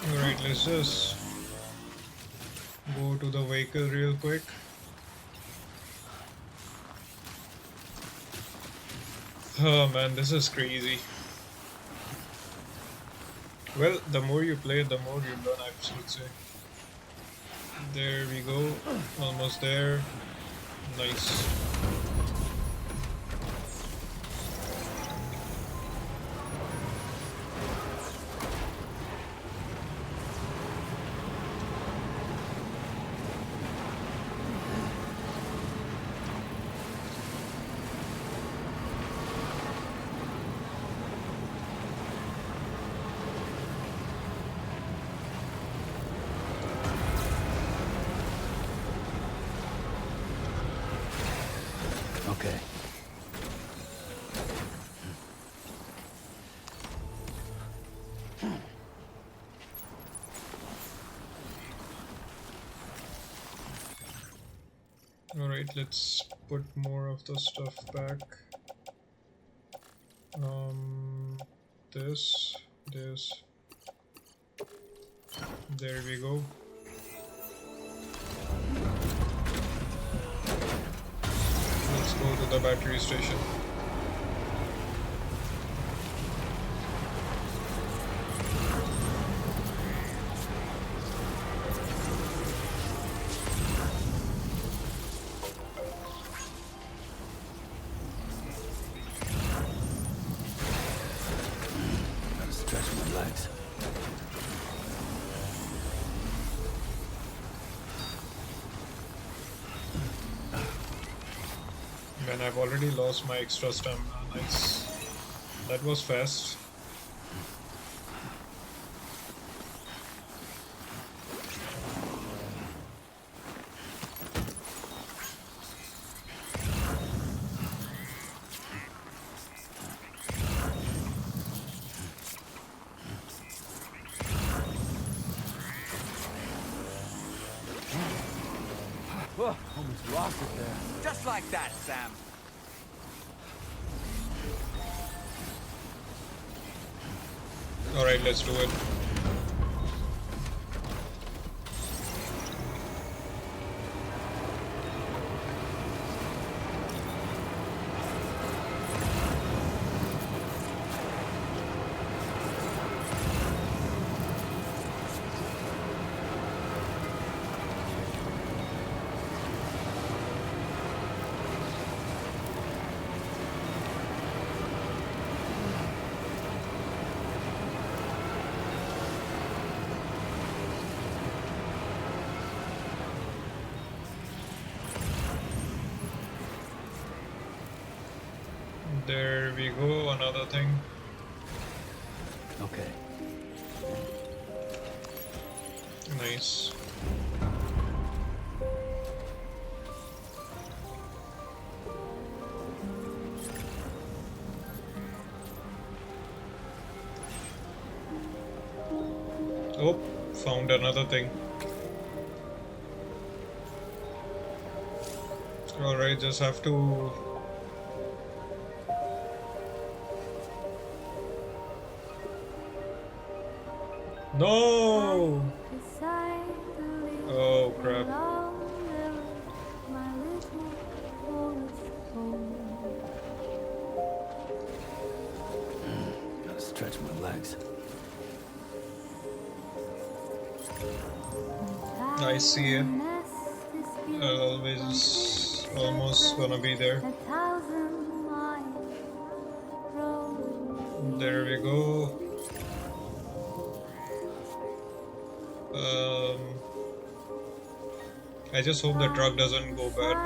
Alright, let's just go to the vehicle real quick. Oh man, this is crazy. Well, the more you play, the more you learn, I should say. There we go. Almost there. Nice. Okay. Alright, let's put more of the stuff back. This. There we go. Let's go to the battery station. Gotta stretch my legs. Man, I've already lost my extra stamina. Nice. That was fast. Oh, almost lost it there. Just like that, Sam. Alright, let's do it. There we go, another thing. Okay. Nice. Oh, found another thing. Alright, just have to... No! Oh crap. Gotta stretch my legs. I see it. Always almost gonna be there. There we go. I just hope the truck doesn't go bad.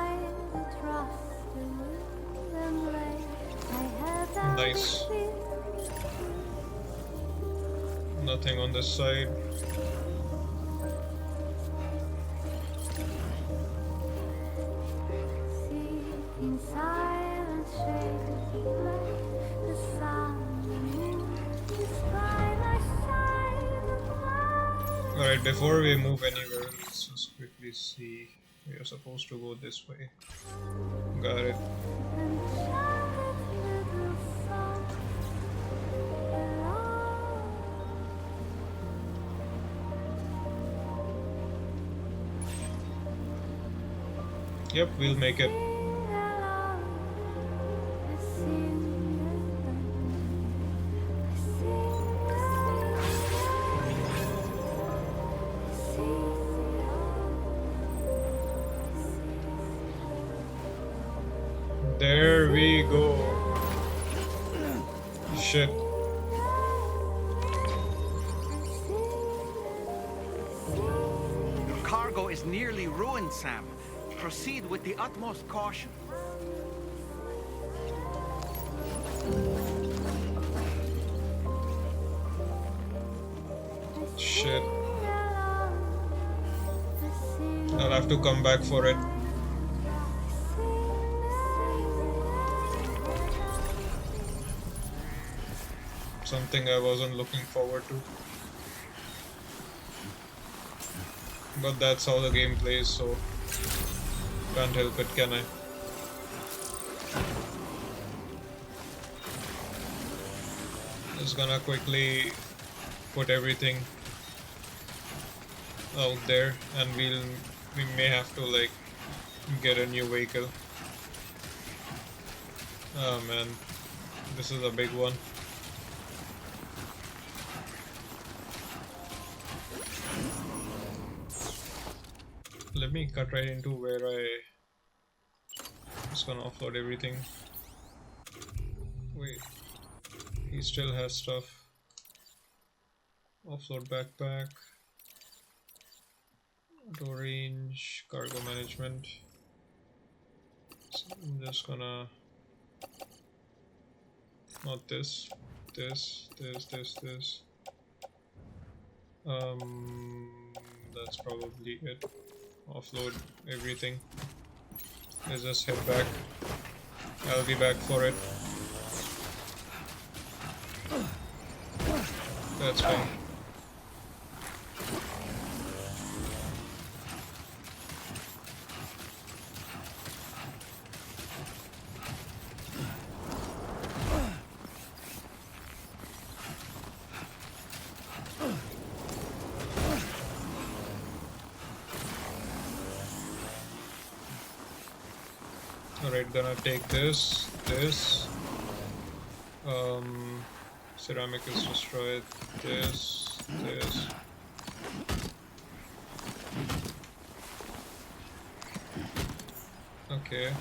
Nice. Nothing on this side. Alright, before we move anywhere, let's just quickly see. We are supposed to go this way. Got it. Yep, we'll make it. There we go. Shit. Your cargo is nearly ruined, Sam. Proceed with the utmost caution. Shit. I'll have to come back for it. Something I wasn't looking forward to. But that's how the game plays, so can't help it, can I? Just gonna quickly put everything out there, and we may have to like get a new vehicle. Oh man, this is a big one. Let me cut right into where just gonna offload everything. Wait, he still has stuff. Offload backpack, auto range, cargo management. So I'm just gonna not this. That's probably it. Offload everything. Let's just head back. I'll be back for it. That's fine. Alright, gonna take this. Ceramic is destroyed. This. Okay.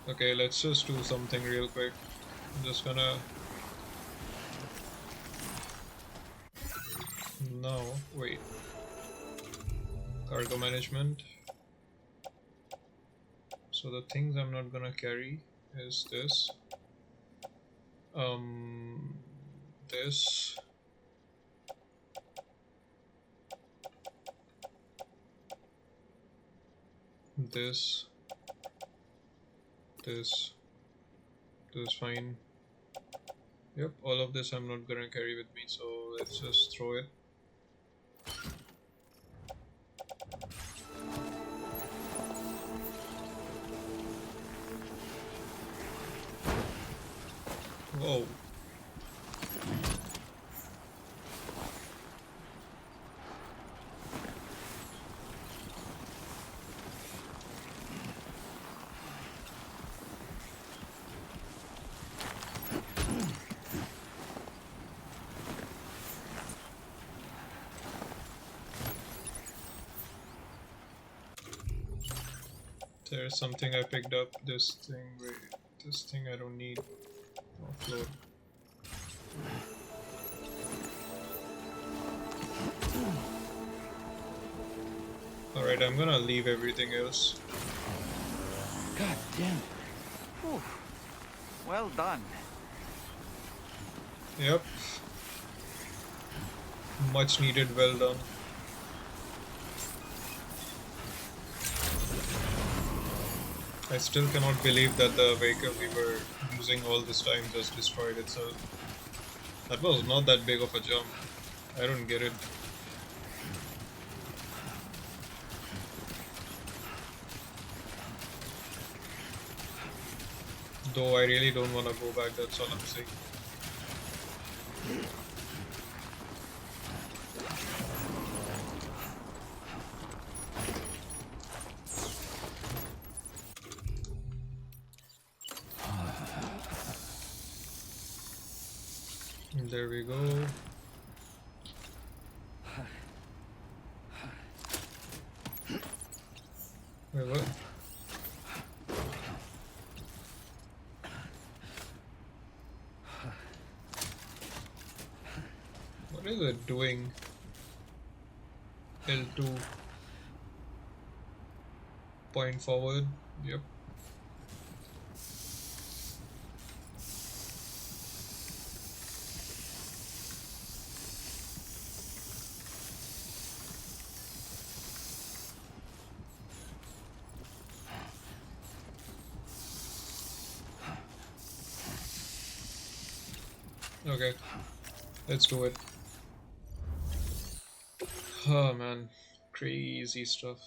Okay, let's just do something real quick. I'm just gonna... No, wait. Cargo management. So the things I'm not gonna carry is this. This. This. This is fine. Yep, all of this I'm not gonna carry with me, so let's just throw it. Whoa. There's something I picked up. This thing, wait, this thing I don't need. Offload. Alright, I'm gonna leave everything else. God damn it. Whew. Well done. Yep. Much needed, well done. I still cannot believe that the vehicle we were using all this time just destroyed itself. That was not that big of a jump. I don't get it. Though I really don't want to go back, that's all I'm saying. There we go. Wait, what? What is it doing? L2. Point forward. Yep. Okay, let's do it. Oh man, crazy stuff.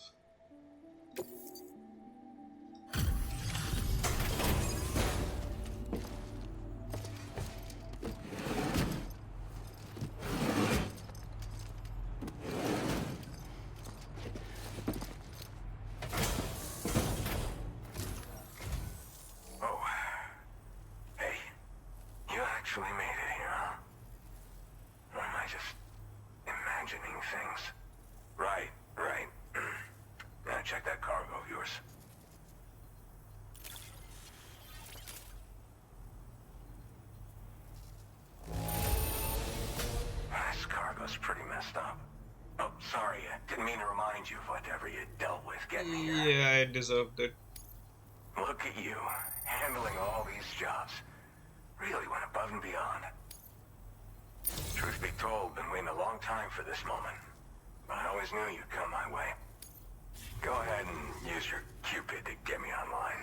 Yeah, I deserved it. Look at you, handling all these jobs. Really went above and beyond. Truth be told, been waiting a long time for this moment. But I always knew you'd come my way. Go ahead and use your Cupid to get me online.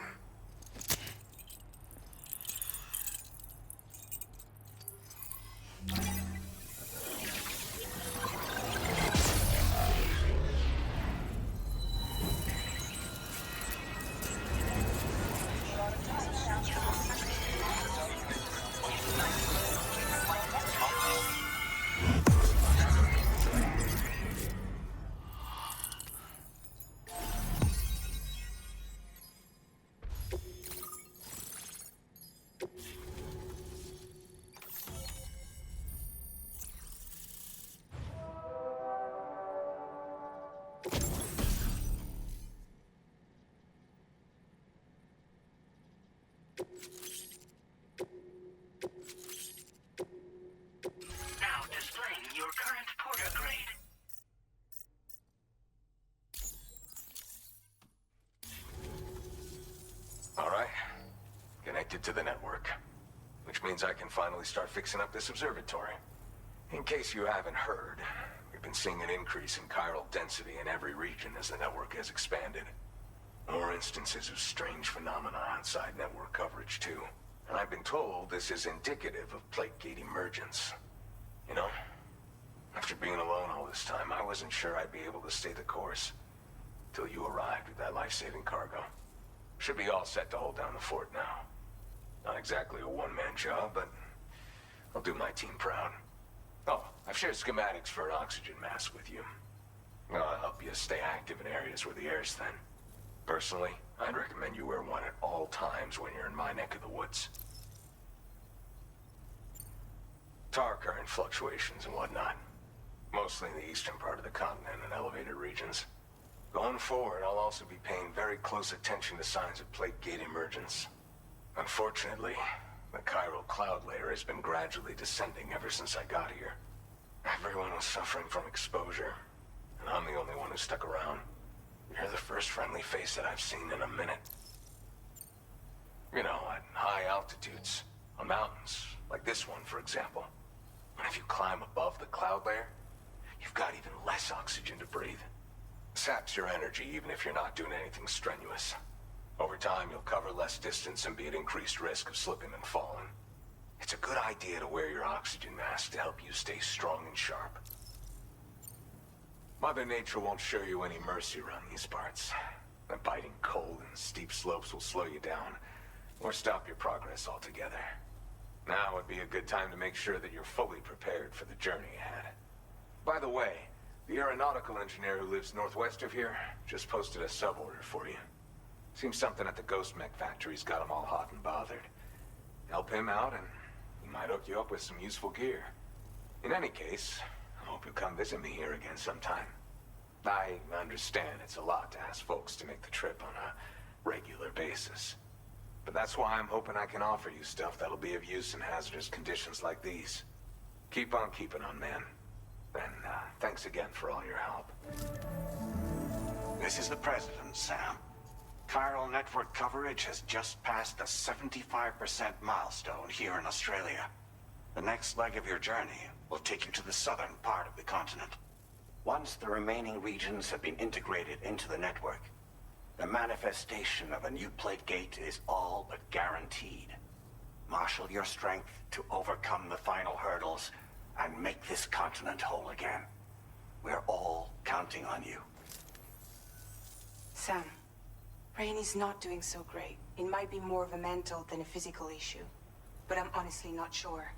Now displaying your current porter grade. All right. Connected to the network. Which means I can finally start fixing up this observatory. In case you haven't heard, we've been seeing an increase in chiral density in every region as the network has expanded. More instances of strange phenomena outside network coverage, too. And I've been told this is indicative of plate gate emergence. You know, after being alone all this time, I wasn't sure I'd be able to stay the course. Till you arrived with that life-saving cargo. Should be all set to hold down the fort now. Not exactly a one-man job, but I'll do my team proud. Oh, I've shared schematics for an oxygen mask with you. I'll help you stay active in areas where the air's thin. Personally, I'd recommend you wear one at all times when you're in my neck of the woods. Tar current fluctuations and whatnot. Mostly in the eastern part of the continent and elevated regions. Going forward, I'll also be paying very close attention to signs of plate gate emergence. Unfortunately, the chiral cloud layer has been gradually descending ever since I got here. Everyone was suffering from exposure, and I'm the only one who stuck around. You're the first friendly face that I've seen in a minute. You know, at high altitudes, on mountains, like this one, for example. And if you climb above the cloud layer, you've got even less oxygen to breathe. Saps your energy even if you're not doing anything strenuous. Over time, you'll cover less distance and be at increased risk of slipping and falling. It's a good idea to wear your oxygen mask to help you stay strong and sharp. Mother Nature won't show you any mercy around these parts. The biting cold and steep slopes will slow you down, or stop your progress altogether. Now would be a good time to make sure that you're fully prepared for the journey ahead. By the way, the aeronautical engineer who lives northwest of here just posted a sub-order for you. Seems something at the Ghost Mech factory's got him all hot and bothered. Help him out and he might hook you up with some useful gear. In any case, I hope you'll come visit me here again sometime. I understand it's a lot to ask folks to make the trip on a regular basis. But that's why I'm hoping I can offer you stuff that'll be of use in hazardous conditions like these. Keep on keeping on, man. And thanks again for all your help. This is the President, Sam. Chiral network coverage has just passed the 75% milestone here in Australia. The next leg of your journey will take you to the southern part of the continent. Once the remaining regions have been integrated into the network, the manifestation of a new plate gate is all but guaranteed. Marshal your strength to overcome the final hurdles and make this continent whole again. We're all counting on you. Sam, Rainey's not doing so great. It might be more of a mental than a physical issue, but I'm honestly not sure.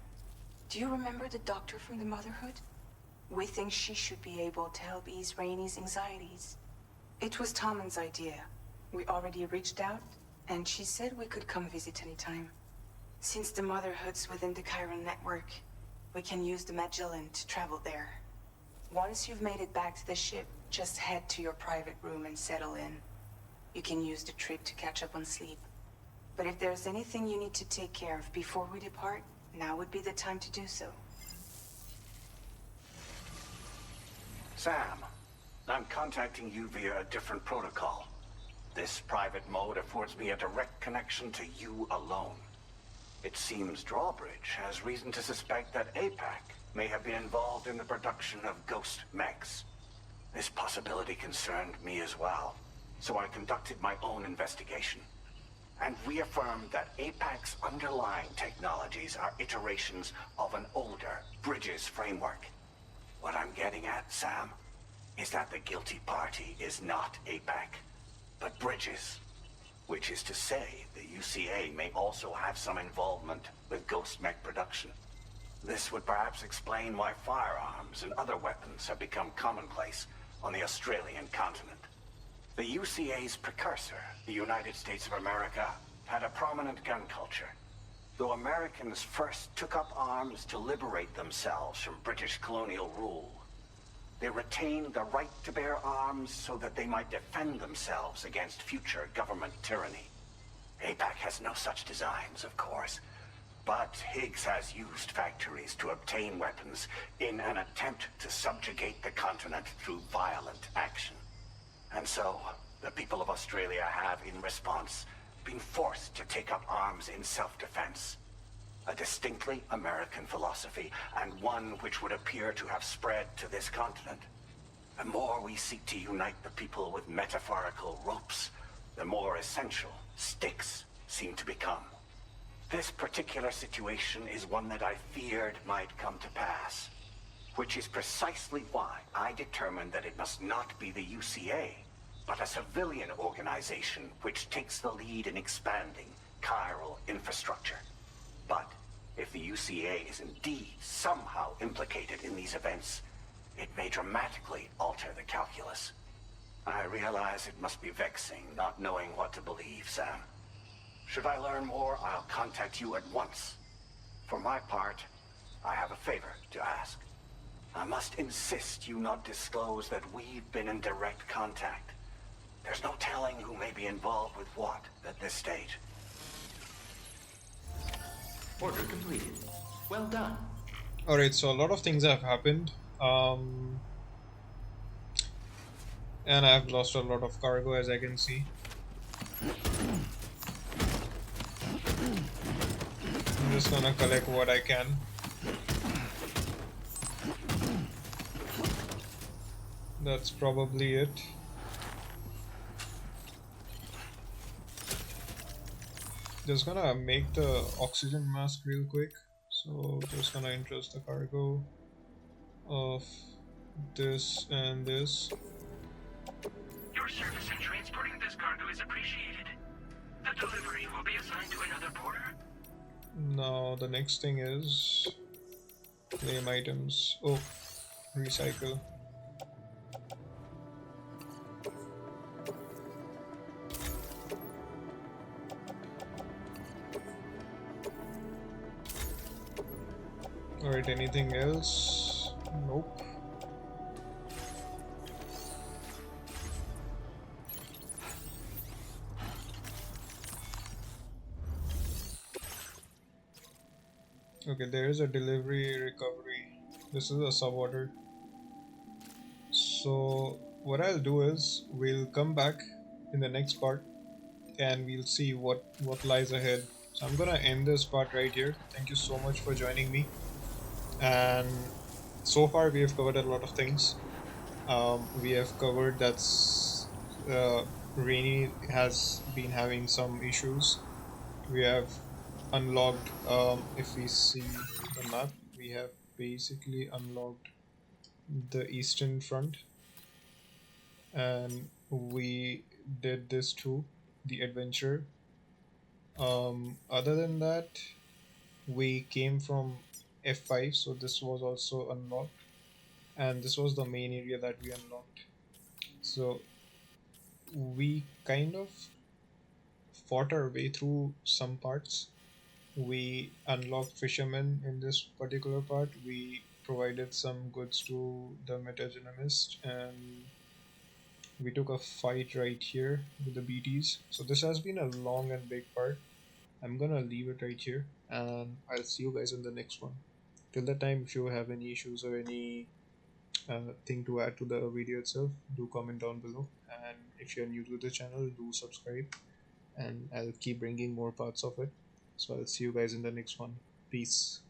Do you remember the doctor from the Motherhood? We think she should be able to help ease Rainey's anxieties. It was Tommen's idea. We already reached out, and she said we could come visit anytime. Since the Motherhood's within the Chiron network, we can use the Magellan to travel there. Once you've made it back to the ship, just head to your private room and settle in. You can use the trip to catch up on sleep. But if there's anything you need to take care of before we depart, now would be the time to do so. Sam, I'm contacting you via a different protocol. This private mode affords me a direct connection to you alone. It seems Drawbridge has reason to suspect that APAC may have been involved in the production of ghost mechs. This possibility concerned me as well, so I conducted my own investigation and reaffirmed that APAC's underlying technologies are iterations of an older Bridges framework. What I'm getting at, Sam, is that the guilty party is not APAC, but Bridges. Which is to say, the UCA may also have some involvement with ghost mech production. This would perhaps explain why firearms and other weapons have become commonplace on the Australian continent. The UCA's precursor, the United States of America, had a prominent gun culture. Though Americans first took up arms to liberate themselves from British colonial rule, they retained the right to bear arms so that they might defend themselves against future government tyranny. APAC has no such designs, of course, but Higgs has used factories to obtain weapons in an attempt to subjugate the continent through violent action. And so, the people of Australia have, in response, been forced to take up arms in self-defense. A distinctly American philosophy, and one which would appear to have spread to this continent. The more we seek to unite the people with metaphorical ropes, the more essential sticks seem to become. This particular situation is one that I feared might come to pass, which is precisely why I determined that it must not be the UCA, but a civilian organization which takes the lead in expanding chiral infrastructure. But if the UCA is indeed somehow implicated in these events, it may dramatically alter the calculus. I realize it must be vexing not knowing what to believe, Sam. Should I learn more, I'll contact you at once. For my part, I have a favor to ask. I must insist you not disclose that we've been in direct contact. There's no telling who may be involved with what at this stage. Order completed. Well done. Alright, so a lot of things have happened. And I've lost a lot of cargo, as I can see. I'm just gonna collect what I can. That's probably it. Just gonna make the oxygen mask real quick. So just gonna interest the cargo of this and this. Your service in transporting this cargo is appreciated. The delivery will be assigned to another porter. Now the next thing is claim items. Oh, recycle. Alright, anything else? Nope. Okay, there is a delivery recovery. This is a sub order. So what I'll do is we'll come back in the next part and we'll see what lies ahead. So I'm gonna end this part right here. Thank you so much for joining me. And so far we have covered a lot of things. We have covered that Rainy has been having some issues. We have unlocked, if we see the map, we have basically unlocked the eastern front, and we did this too, the adventure. Other than that, we came from F5, so this was also unlocked, and this was the main area that we unlocked. So we kind of fought our way through some parts. We unlocked fishermen in this particular part. We provided some goods to the metagenomist, and we took a fight right here with the BTs. So this has been a long and big part. I'm gonna leave it right here, and I'll see you guys in the next one. Till that time, if you have any issues or any thing to add to the video itself, do comment down below. And if you're new to the channel, do subscribe, and I'll keep bringing more parts of it. So I'll see you guys in the next one. Peace.